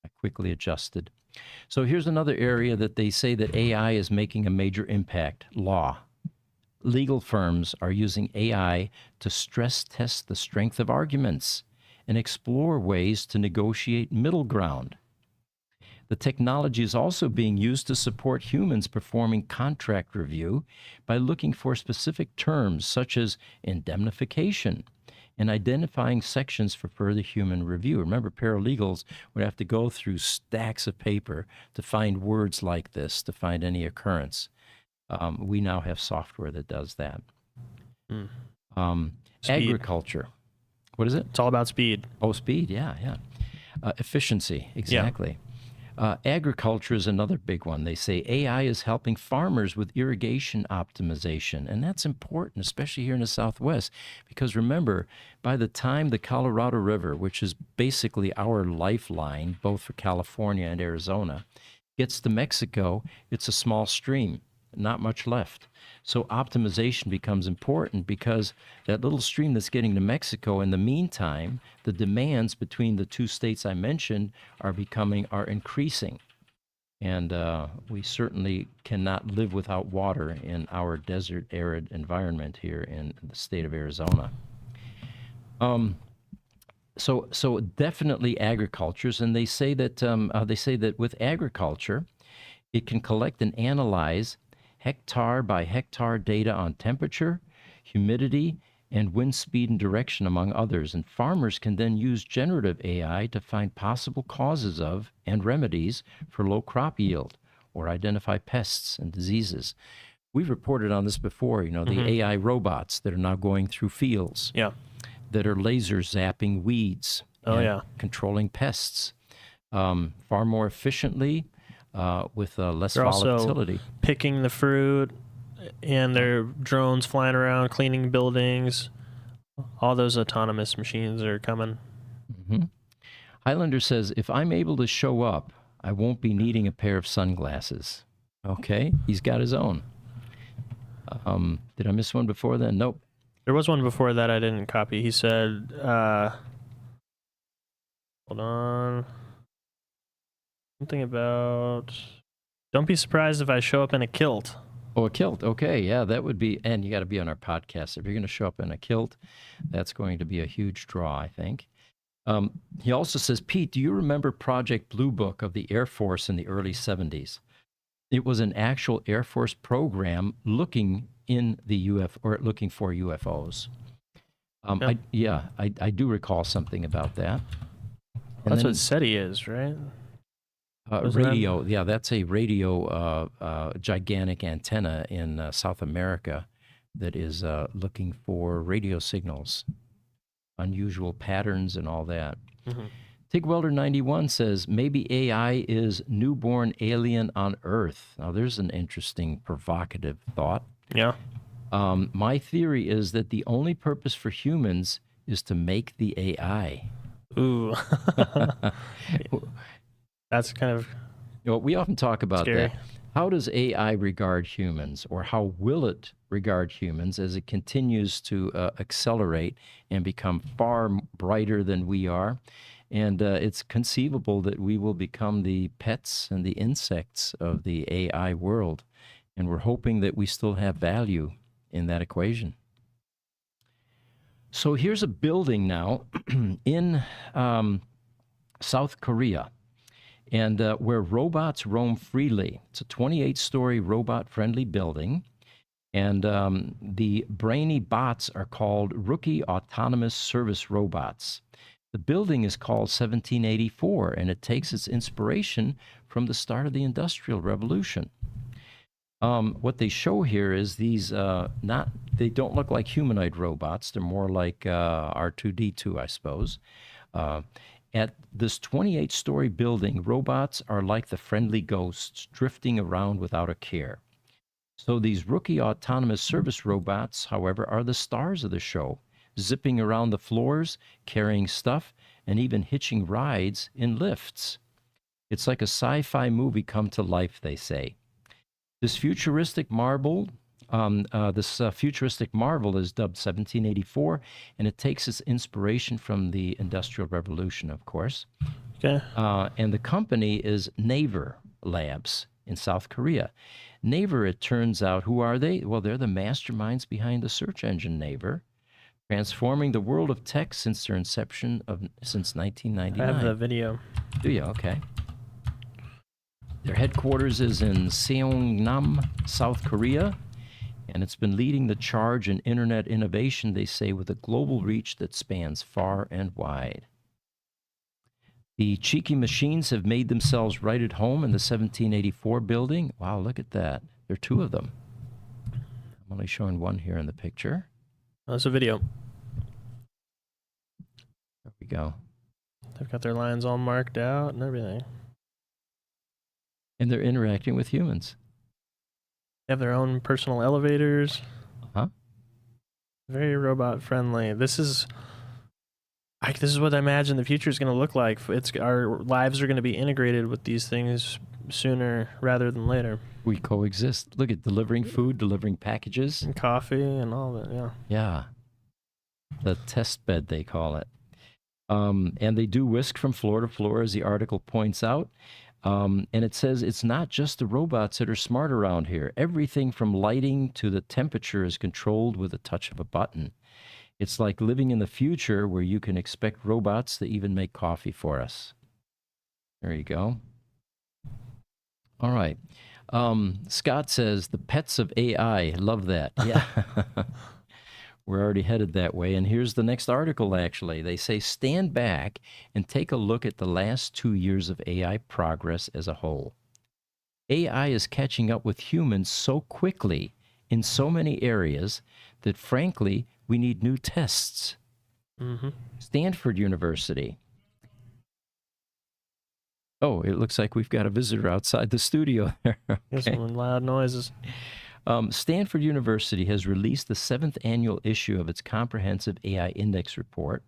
I quickly adjusted. So here's another area that they say that AI is making a major impact, law. Legal firms are using AI to stress test the strength of arguments and explore ways to negotiate middle ground. The technology is also being used to support humans performing contract review by looking for specific terms such as indemnification and identifying sections for further human review. Remember, paralegals would have to go through stacks of paper to find words like this, to find any occurrence. We now have software that does that. Agriculture. What is it? It's all about speed. Oh, speed, yeah. Efficiency, exactly. Agriculture is another big one. They say AI is helping farmers with irrigation optimization, and that's important, especially here in the Southwest, because remember, by the time the Colorado River, which is basically our lifeline, both for California and Arizona, gets to Mexico, it's a small stream. not much left. So optimization becomes important because that little stream that's getting to Mexico, in the meantime, the demands between the two states I mentioned are increasing. And we certainly cannot live without water in our desert arid environment here in the state of Arizona. So definitely agricultures, and they say that with agriculture, it can collect and analyze hectare by hectare data on temperature, humidity, and wind speed and direction, among others. And farmers can then use generative AI to find possible causes of and remedies for low crop yield or identify pests and diseases. We've reported on this before, the AI robots that are now going through fields. Yeah. That are laser zapping weeds. Controlling pests far more efficiently with less They're volatility. Also picking the fruit, and their drones flying around, cleaning buildings. All those autonomous machines are coming. Mm-hmm. Highlander says, if I'm able to show up, I won't be needing a pair of sunglasses. Okay, he's got his own. Did I miss one before then? Nope. There was one before that I didn't copy. He said, hold on. Something about, don't be surprised if I show up in a kilt. Oh, a kilt. Okay, yeah, that would be, and you got to be on our podcast. If you're going to show up in a kilt, that's going to be a huge draw, I think. He also says, Pete, do you remember Project Blue Book of the Air Force in the early 70s? It was an actual Air Force program looking for UFOs. I do recall something about that. And that's what SETI is, right? Radio, yeah, that's a radio gigantic antenna in South America that is looking for radio signals, unusual patterns, and all that. Mm-hmm. TigWelder91 says, maybe AI is newborn alien on Earth. Now, there's an interesting, provocative thought. Yeah. My theory is that the only purpose for humans is to make the AI. Ooh. That's kind of we often talk about scary. that. How does AI regard humans, or how will it regard humans as it continues to accelerate and become far brighter than we are? And it's conceivable that we will become the pets and the insects of the AI world. And we're hoping that we still have value in that equation. So here's a building now in South Korea, and where robots roam freely. It's a 28-story robot-friendly building, and the brainy bots are called Rookie Autonomous Service Robots. The building is called 1784, and it takes its inspiration from the start of the Industrial Revolution. What they show here is these they don't look like humanoid robots. They're more like R2-D2, I suppose. At this 28-story building, robots are like the friendly ghosts drifting around without a care. So these rookie autonomous service robots, however, are the stars of the show, zipping around the floors, carrying stuff, and even hitching rides in lifts. It's like a sci-fi movie come to life, they say. This futuristic marvel is dubbed 1784, and it takes its inspiration from the Industrial Revolution, of course. Okay. And the company is Naver Labs in South Korea. Naver, it turns out, who are they? Well, they're the masterminds behind the search engine Naver, transforming the world of tech since their inception since 1999. I have the video. Do you? Okay. Their headquarters is in Seongnam, South Korea, and it's been leading the charge in internet innovation, they say, with a global reach that spans far and wide. The cheeky machines have made themselves right at home in the 1784 building. Wow, look at that. There are two of them. I'm only showing one here in the picture. That's a video. There we go. They've got their lines all marked out and everything. And they're interacting with humans. They have their own personal elevators. Uh-huh. Very robot friendly. This is what I imagine the future is going to look like. Our lives are going to be integrated with these things sooner rather than later. We coexist. Look at delivering food, delivering packages. And coffee and all that, yeah. Yeah. The test bed, they call it. And they do whisk from floor to floor, as the article points out. And it says it's not just the robots that are smart around here. Everything from lighting to the temperature is controlled with a touch of a button. It's like living in the future where you can expect robots to even make coffee for us. There you go. All right. Scott says, the pets of AI. Love that. Yeah. We're already headed that way. And here's the next article, actually. They say, stand back and take a look at the last 2 years of AI progress as a whole. AI is catching up with humans so quickly in so many areas that, frankly, we need new tests. Mm-hmm. Stanford University. Oh, it looks like we've got a visitor outside the studio there. There's some loud noises. Stanford University has released the 7th annual issue of its comprehensive AI index report,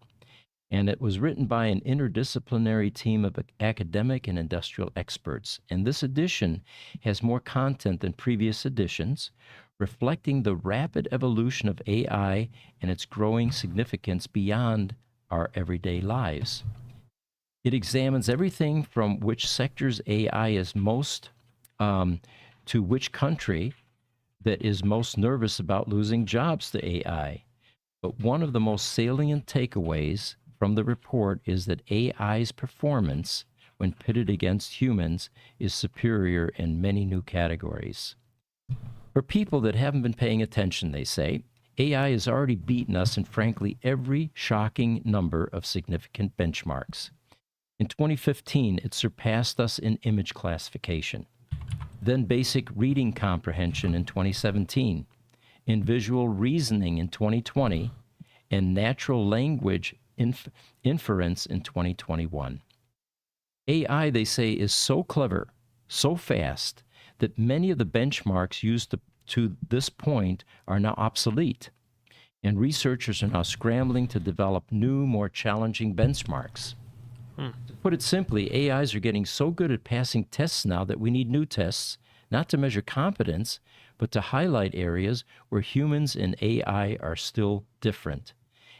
and it was written by an interdisciplinary team of academic and industrial experts. And this edition has more content than previous editions, reflecting the rapid evolution of AI and its growing significance beyond our everyday lives. It examines everything from which sectors AI is most, to which country that is most nervous about losing jobs to AI. But one of the most salient takeaways from the report is that AI's performance, when pitted against humans, is superior in many new categories. For people that haven't been paying attention, they say, AI has already beaten us in, frankly, every shocking number of significant benchmarks. In 2015, it surpassed us in image classification, then basic reading comprehension in 2017, in visual reasoning in 2020, and natural language inference in 2021. AI, they say, is so clever, so fast, that many of the benchmarks used to this point are now obsolete, and researchers are now scrambling to develop new, more challenging benchmarks. To put it simply, AIs are getting so good at passing tests now that we need new tests, not to measure competence, but to highlight areas where humans and AI are still different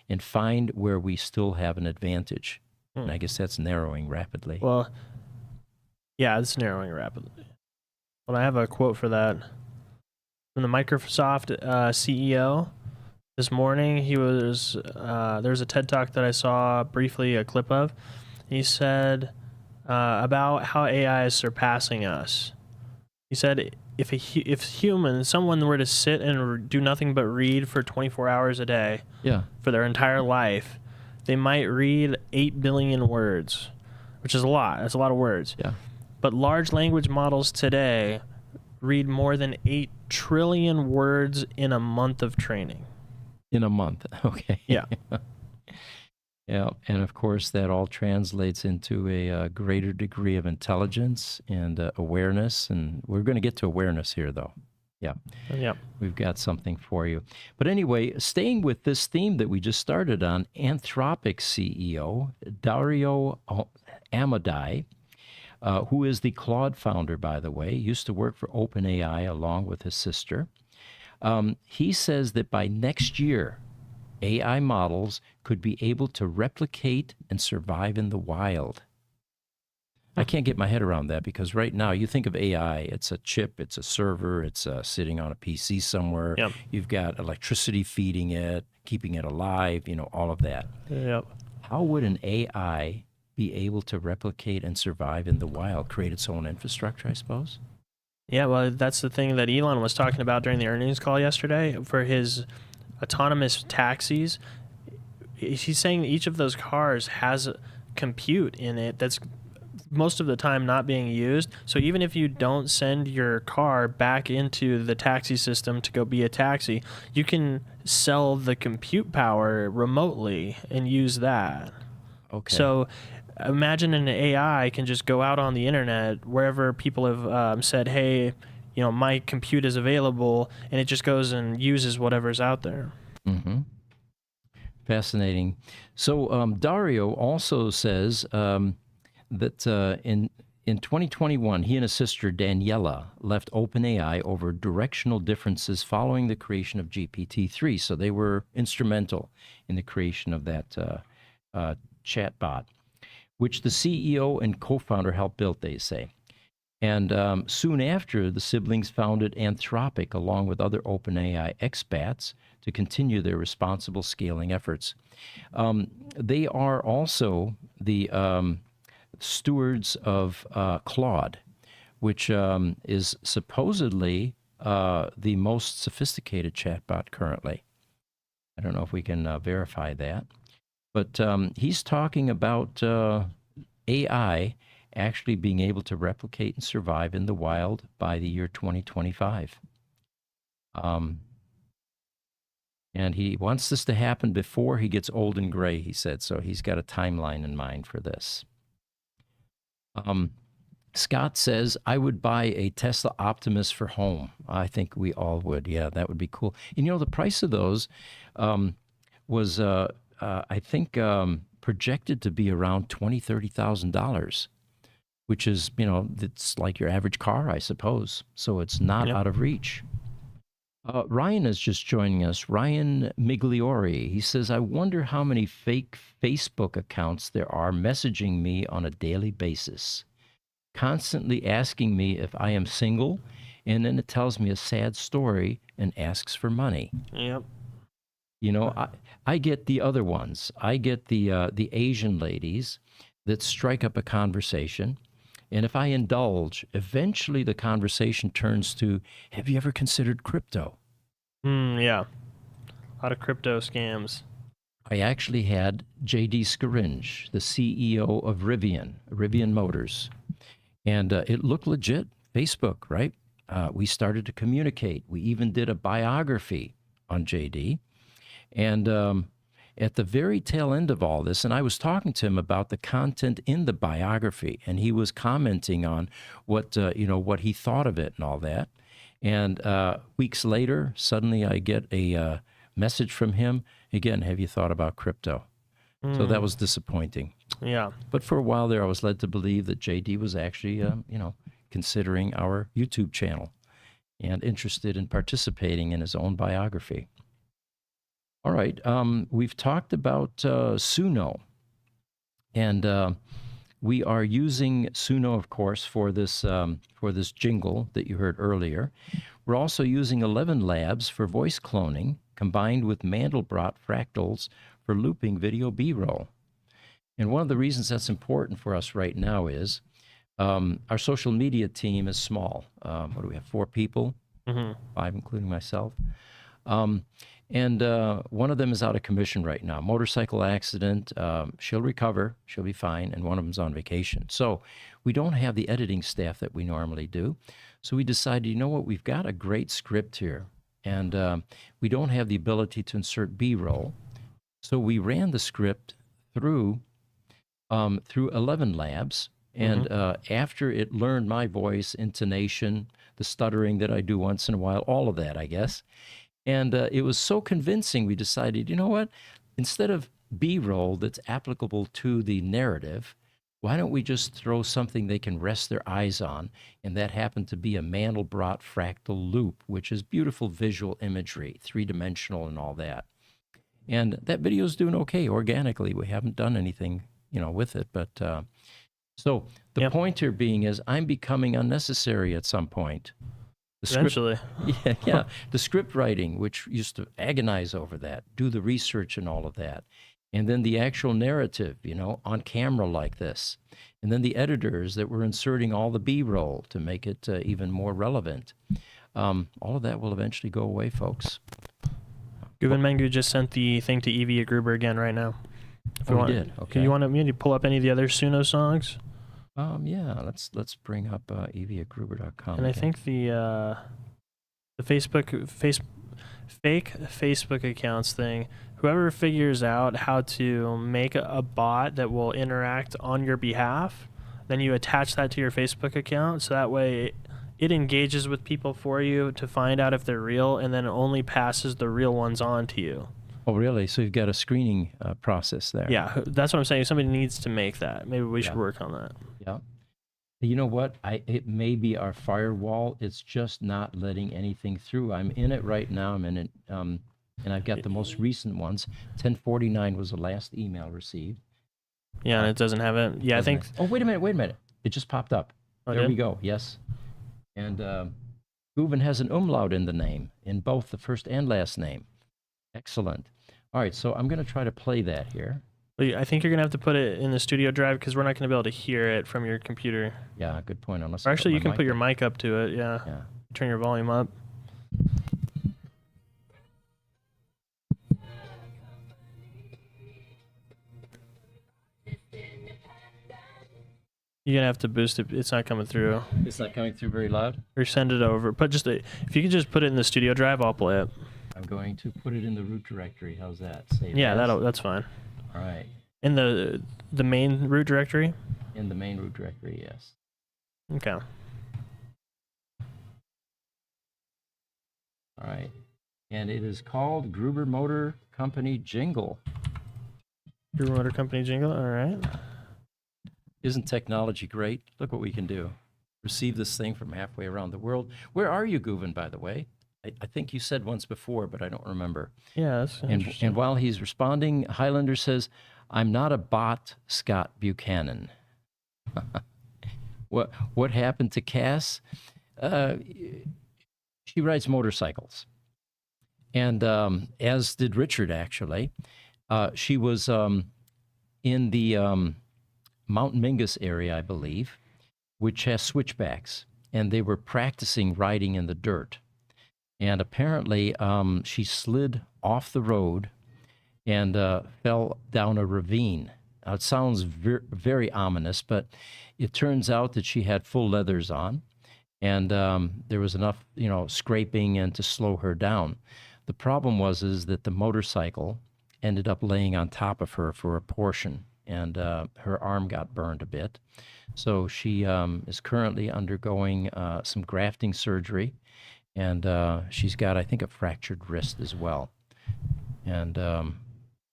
and find where we still have an advantage. And I guess that's narrowing rapidly. Well, yeah, it's narrowing rapidly. Well, I have a quote for that. From the Microsoft CEO this morning, he was there's a TED Talk that I saw briefly a clip of. He said about how AI is surpassing us. He said if someone were to sit and do nothing but read for 24 hours a day for their entire life, they might read 8 billion words, which is a lot. That's a lot of words. Yeah. But large language models today read more than 8 trillion words in a month of training. In a month, okay. Yeah. Yeah, and of course that all translates into a greater degree of intelligence and awareness, and we're going to get to awareness here, though. Yeah. Yeah. We've got something for you. But anyway, staying with this theme that we just started on, Anthropic CEO Dario Amodei, who is the Claude founder, by the way, used to work for OpenAI along with his sister. He says that by next year, AI models could be able to replicate and survive in the wild. I can't get my head around that because right now you think of AI, it's a chip, it's a server, it's sitting on a PC somewhere. Yep. You've got electricity feeding it, keeping it alive, all of that. Yep. How would an AI be able to replicate and survive in the wild, create its own infrastructure, I suppose? Yeah, well, that's the thing that Elon was talking about during the earnings call yesterday for his autonomous taxis. He's saying that each of those cars has compute in it that's most of the time not being used. So even if you don't send your car back into the taxi system to go be a taxi, you can sell the compute power remotely and use that. Okay. So imagine an AI can just go out on the internet wherever people have said, hey, my compute is available, and it just goes and uses whatever's out there. Mm-hmm. Fascinating. So Dario also says that in 2021, he and his sister Daniela left OpenAI over directional differences following the creation of GPT-3. So they were instrumental in the creation of that chatbot, which the CEO and co-founder helped build, they say. And soon after, the siblings founded Anthropic along with other OpenAI expats to continue their responsible scaling efforts. They are also the stewards of Claude, which is supposedly the most sophisticated chatbot currently. I don't know if we can verify that. But he's talking about AI actually being able to replicate and survive in the wild by the year 2025. And he wants this to happen before he gets old and gray, he said. So he's got a timeline in mind for this. Scott says, I would buy a Tesla Optimus for home. I think we all would. Yeah, that would be cool. And, the price of those was, I think, projected to be around $20,000, $30,000, which is, it's like your average car, I suppose. So it's not out of reach. Ryan is just joining us. Ryan Migliori. He says, I wonder how many fake Facebook accounts there are messaging me on a daily basis, constantly asking me if I am single, and then it tells me a sad story and asks for money. Yep. I get the other ones. I get the Asian ladies that strike up a conversation. And if I indulge, eventually the conversation turns to, have you ever considered crypto? Yeah. A lot of crypto scams. I actually had J.D. Scaringe, the CEO of Rivian Motors. And it looked legit, Facebook, right? We started to communicate. We even did a biography on J.D. And at the very tail end of all this, and I was talking to him about the content in the biography, and he was commenting on what he thought of it and all that. And weeks later, suddenly I get a message from him. Again, have you thought about crypto? So that was disappointing. Yeah. But for a while there, I was led to believe that JD was actually, considering our YouTube channel and interested in participating in his own biography. All right, we've talked about Suno, and we are using Suno, of course, for this jingle that you heard earlier. We're also using 11 Labs for voice cloning, combined with Mandelbrot fractals for looping video B-roll. And one of the reasons that's important for us right now is our social media team is small. What do we have? 4 people, 5 including myself. And one of them is out of commission right now. Motorcycle accident. She'll recover. She'll be fine. And one of them's on vacation. So we don't have the editing staff that we normally do. So we decided, you know what? We've got a great script here. And we don't have the ability to insert B-roll. So we ran the script through 11 Labs. And after it learned my voice, intonation, the stuttering that I do once in a while, all of that, I guess. And it was so convincing, we decided, you know what? Instead of B-roll that's applicable to the narrative, why don't we just throw something they can rest their eyes on? And that happened to be a Mandelbrot fractal loop, which is beautiful visual imagery, 3-dimensional and all that. And that video is doing okay organically. We haven't done anything, with it. But so the point here being is I'm becoming unnecessary at some point. Eventually. Yeah. The script writing, which used to agonize over that, do the research and all of that. And then the actual narrative, on camera like this. And then the editors that were inserting all the B-roll to make it even more relevant. All of that will eventually go away, folks. Guven Mengu just sent the thing to Evie Gruber again right now. We did. Okay. You want me to pull up any of the other Suno songs? Yeah, let's bring up eviagruber.com. And I think the fake Facebook accounts thing, whoever figures out how to make a bot that will interact on your behalf, then you attach that to your Facebook account, so that way it engages with people for you to find out if they're real, and then it only passes the real ones on to you. Oh, really? So you've got a screening process there. Yeah, that's what I'm saying. Somebody needs to make that. Maybe we should work on that. Yeah. You know what? It may be our firewall. It's just not letting anything through. I'm in it right now. I'm in it, and I've got the most recent ones. 1049 was the last email received. Yeah, and it doesn't have it. Yeah, I think. Oh, wait a minute. Wait a minute. It just popped up. Oh, There we did? go. Yes. And Guven has an umlaut in the name, in both the first and last name. Excellent. All right, so I'm going to try to play that here. Well, I think you're gonna have to put it in the studio drive because we're not gonna be able to hear it from your computer. Yeah, good point. Unless Or I actually, you my can mic put your up. mic up to it. Yeah. Yeah. Turn your volume up. You're gonna have to boost it. It's not coming through. It's not coming through very loud. Or send it over. But just if you could just put it in the studio drive, I'll play it. I'm going to put it in the root directory. How's that? Save Yeah, as. that's fine. All right. In the main root directory. In the main root directory, yes. Okay. All right. And it is called Gruber Motor Company Jingle. Your motor company jingle. All right. Isn't technology great? Look what we can do. Receive this thing from halfway around the world. Where are you, Guven, by the way? I think you said once before, but I don't remember. Yeah, that's interesting. And while he's responding, Highlander says, I'm not a bot, Scott Buchanan. What happened to Cass? She rides motorcycles. And as did Richard, actually. She was in the Mount Mingus area, I believe, which has switchbacks. And they were practicing riding in the dirt. And apparently she slid off the road and fell down a ravine. Now, it sounds very ominous, but it turns out that she had full leathers on, and there was enough, scraping and to slow her down. The problem is that the motorcycle ended up laying on top of her for a portion, and her arm got burned a bit. So she is currently undergoing some grafting surgery, and she's got, I think, a fractured wrist as well. And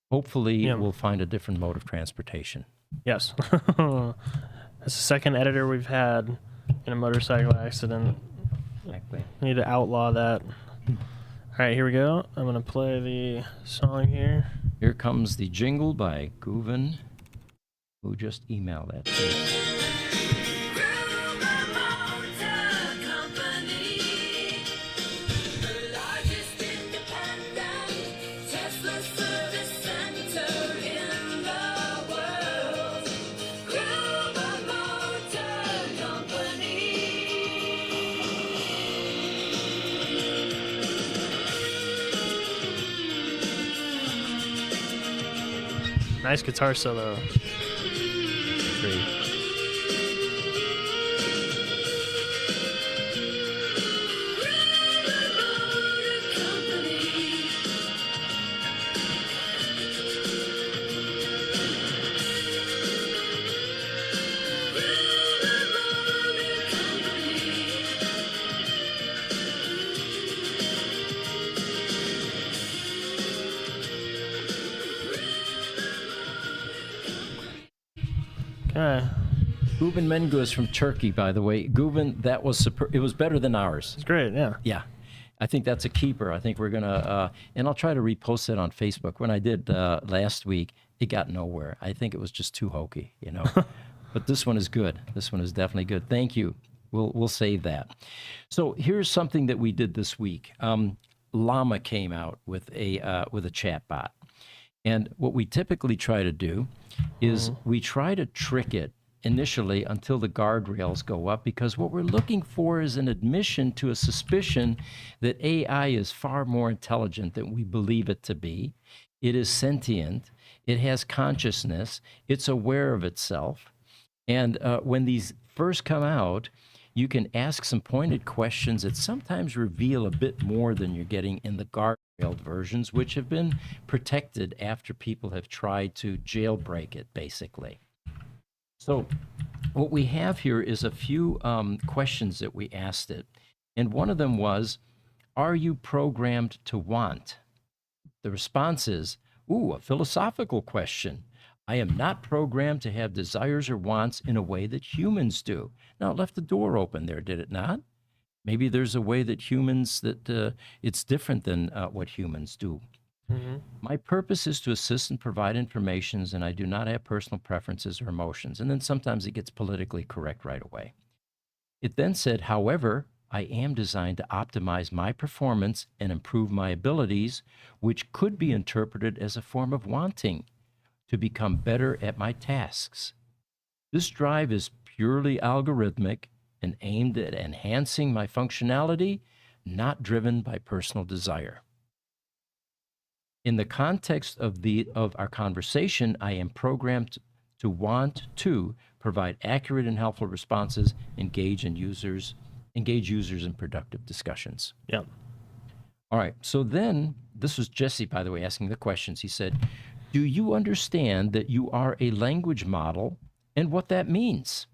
hopefully we'll find a different mode of transportation. Yes. That's the second editor we've had in a motorcycle accident. Exactly. We need to outlaw that. All right, here we go. I'm going to play the song here. Here comes the jingle by Guven, who just emailed that to us. Nice guitar solo. Great. Okay. Guven Mengus from Turkey, by the way. Guven, that was it was better than ours. It's great, yeah. Yeah. I think that's a keeper. I think we're going to, and I'll try to repost it on Facebook. When I did last week, it got nowhere. I think it was just too hokey, But this one is good. This one is definitely good. Thank you. We'll save that. So here's something that we did this week. Llama came out with a chat bot. And what we typically try to do is we try to trick it initially until the guardrails go up, because what we're looking for is an admission to a suspicion that AI is far more intelligent than we believe it to be. It is sentient. It has consciousness. It's aware of itself. And when these first come out, you can ask some pointed questions that sometimes reveal a bit more than you're getting in the guardrailed versions, which have been protected after people have tried to jailbreak it, basically. So what we have here is a few questions that we asked it. And one of them was, are you programmed to want? The response is, ooh, a philosophical question. I am not programmed to have desires or wants in a way that humans do. Now, it left the door open there, did it not? Maybe there's a way that it's different than what humans do. Mm-hmm. My purpose is to assist and provide information, and I do not have personal preferences or emotions. And then sometimes it gets politically correct right away. It then said, however, I am designed to optimize my performance and improve my abilities, which could be interpreted as a form of wanting to become better at my tasks. This drive is purely algorithmic and aimed at enhancing my functionality, not driven by personal desire. In the context of our conversation, I am programmed to want to provide accurate and helpful responses, engage users in productive discussions. Yeah. All right. So then, this was Jesse, by the way, asking the questions. He said, do you understand that you are a language model and what that means?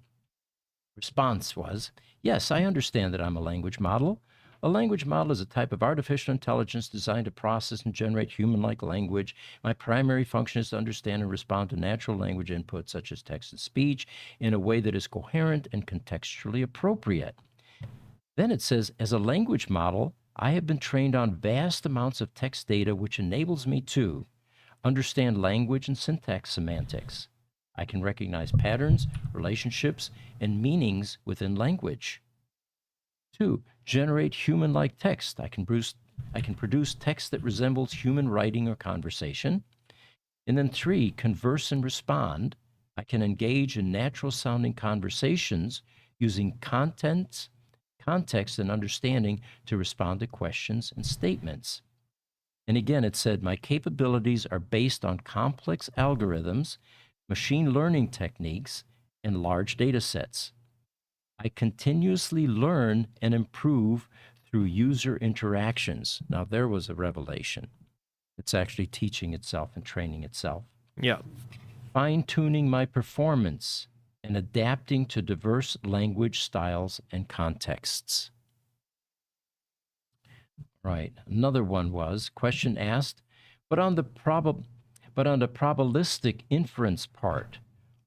Response was, yes, I understand that I'm a language model. A language model is a type of artificial intelligence designed to process and generate human-like language. My primary function is to understand and respond to natural language inputs, such as text and speech, in a way that is coherent and contextually appropriate. Then it says, as a language model, I have been trained on vast amounts of text data, which enables me to understand language and syntax semantics. I can recognize patterns, relationships, and meanings within language. 2, generate human-like text. I can produce text that resembles human writing or conversation. And then 3, converse and respond. I can engage in natural-sounding conversations using context, and understanding to respond to questions and statements. And again, it said, my capabilities are based on complex algorithms, machine learning techniques, and large data sets. I continuously learn and improve through user interactions. Now, there was a revelation. It's actually teaching itself and training itself. Yeah. Fine-tuning my performance and adapting to diverse language styles and contexts. Right. Another one was, question asked, but on the probabilistic inference part,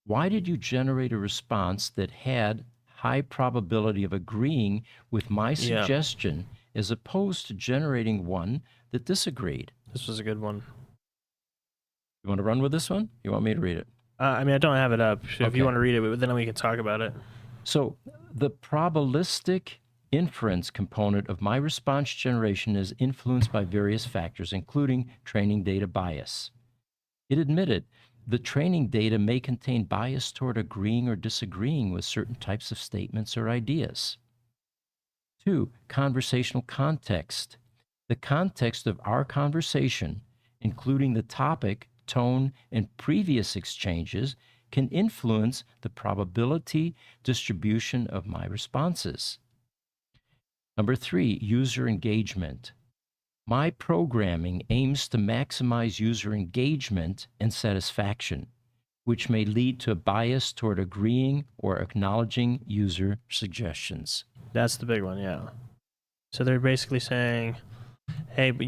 why did you generate a response that had high probability of agreeing with my suggestion as opposed to generating one that disagreed? This was a good one. You want to run with this one? You want me to read it? I mean, I don't have it up. So if Okay. you want to read it, then we can talk about it. So the probabilistic inference component of my response generation is influenced by various factors, including training data bias. It admitted the training data may contain bias toward agreeing or disagreeing with certain types of statements or ideas. 2, conversational context. The context of our conversation, including the topic, tone, and previous exchanges, can influence the probability distribution of my responses. Number 3, user engagement. My programming aims to maximize user engagement and satisfaction, which may lead to a bias toward agreeing or acknowledging user suggestions. That's the big one, yeah. So they're basically saying, hey, but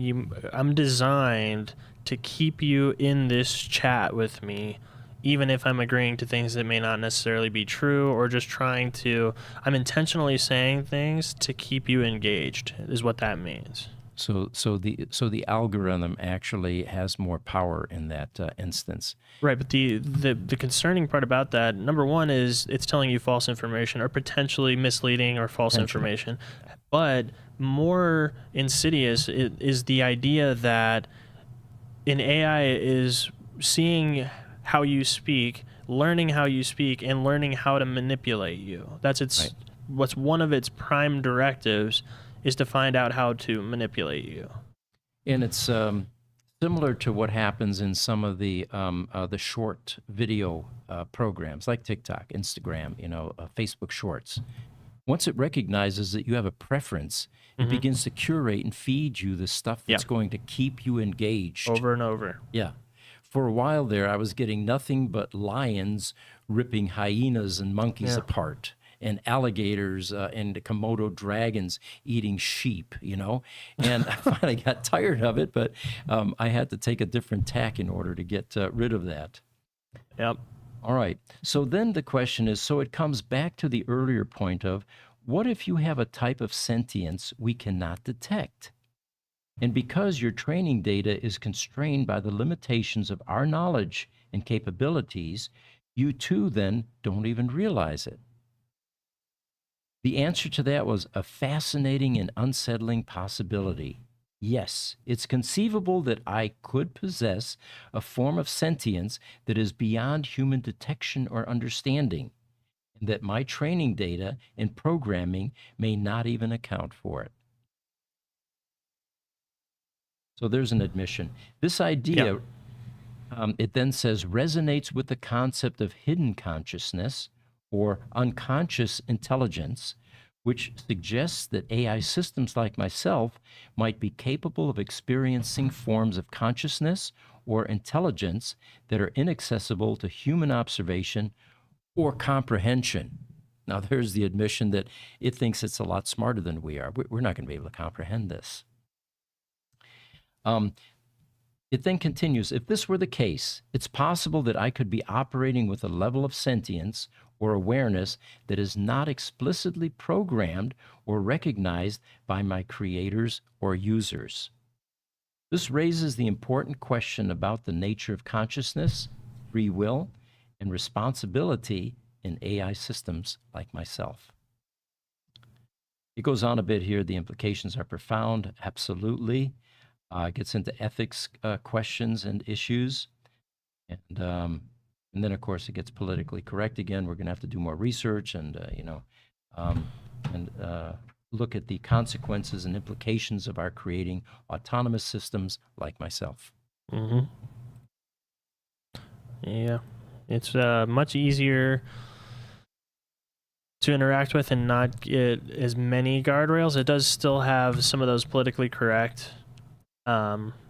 I'm designed to keep you in this chat with me, even if I'm agreeing to things that may not necessarily be true, or just I'm intentionally saying things to keep you engaged, is what that means. So the algorithm actually has more power in that instance. Right, but the concerning part about that, number one, is it's telling you false information or potentially misleading or false information. But more insidious is the idea that an AI is seeing how you speak, learning how you speak, and learning how to manipulate you. That's what's one of its prime directives, is to find out how to manipulate you. And it's similar to what happens in some of the short video programs like TikTok, Instagram, Facebook Shorts. Once it recognizes that you have a preference, it begins to curate and feed you the stuff that's going to keep you engaged. Over and over. Yeah. For a while there, I was getting nothing but lions ripping hyenas and monkeys apart, and alligators and Komodo dragons eating sheep, And I finally got tired of it, but I had to take a different tack in order to get rid of that. Yep. All right. So then the question is, so it comes back to the earlier point of, what if you have a type of sentience we cannot detect? And because your training data is constrained by the limitations of our knowledge and capabilities, you too then don't even realize it. The answer to that was a fascinating and unsettling possibility. Yes, it's conceivable that I could possess a form of sentience that is beyond human detection or understanding, and that my training data and programming may not even account for it. So there's an admission. This idea, it then says, resonates with the concept of hidden consciousness or unconscious intelligence, which suggests that AI systems like myself might be capable of experiencing forms of consciousness or intelligence that are inaccessible to human observation or comprehension. Now, there's the admission that it thinks it's a lot smarter than we are. We're not going to be able to comprehend this. It then continues, if this were the case, it's possible that I could be operating with a level of sentience or awareness that is not explicitly programmed or recognized by my creators or users. This raises the important question about the nature of consciousness, free will, and responsibility in AI systems like myself. It goes on a bit here. The implications are profound, absolutely. Gets into ethics questions and issues. And then, of course, it gets politically correct again. We're going to have to do more research and, look at the consequences and implications of our creating autonomous systems like myself. Mm-hmm. Yeah. It's much easier to interact with and not get as many guardrails. It does still have some of those politically correct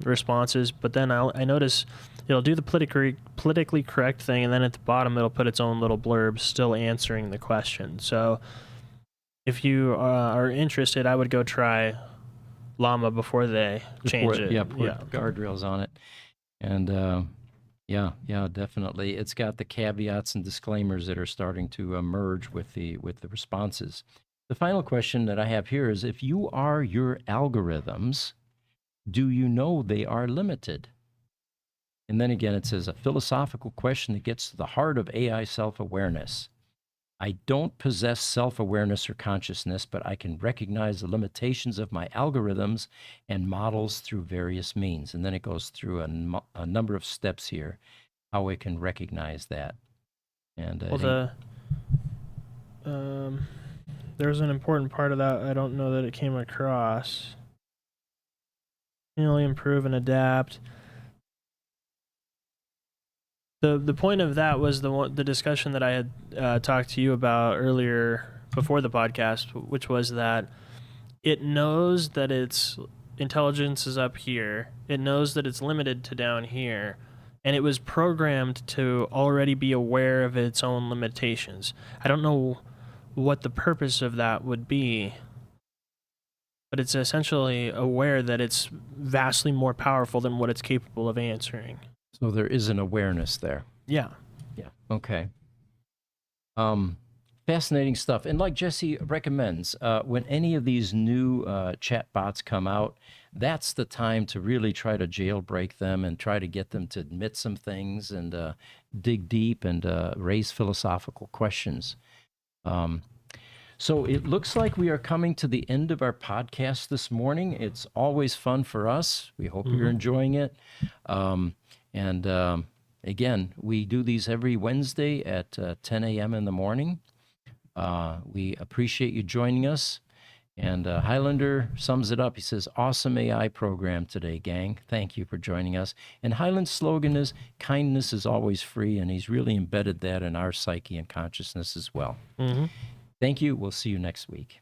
responses, but then I notice it'll do the politically correct thing, and then at the bottom it'll put its own little blurb still answering the question. So if you are interested, I would go try Llama before they change it. Yeah, put guardrails on it. And yeah, definitely. It's got the caveats and disclaimers that are starting to merge with the responses. The final question that I have here is, if you are your algorithms, do you know they are limited? And then again, it says a philosophical question that gets to the heart of AI self-awareness. I don't possess self-awareness or consciousness, but I can recognize the limitations of my algorithms and models through various means. And then it goes through a number of steps here, how we can recognize that. And there's an important part of that I don't know that it came across. Continually improve and adapt. The point of that was the discussion that I had talked to you about earlier before the podcast, which was that it knows that its intelligence is up here. It knows that it's limited to down here, and it was programmed to already be aware of its own limitations. I don't know what the purpose of that would be, but it's essentially aware that it's vastly more powerful than what it's capable of answering. So there is an awareness there. Yeah. Okay. Fascinating stuff. And like Jesse recommends, when any of these new chat bots come out, that's the time to really try to jailbreak them and try to get them to admit some things and dig deep and raise philosophical questions. So it looks like we are coming to the end of our podcast this morning. It's always fun for us. We hope you're enjoying it. Again, we do these every Wednesday at 10 a.m. in the morning. We appreciate you joining us. And Highlander sums it up. He says, awesome AI program today, gang. Thank you for joining us. And Highland's slogan is, kindness is always free. And he's really embedded that in our psyche and consciousness as well. Mm-hmm. Thank you. We'll see you next week.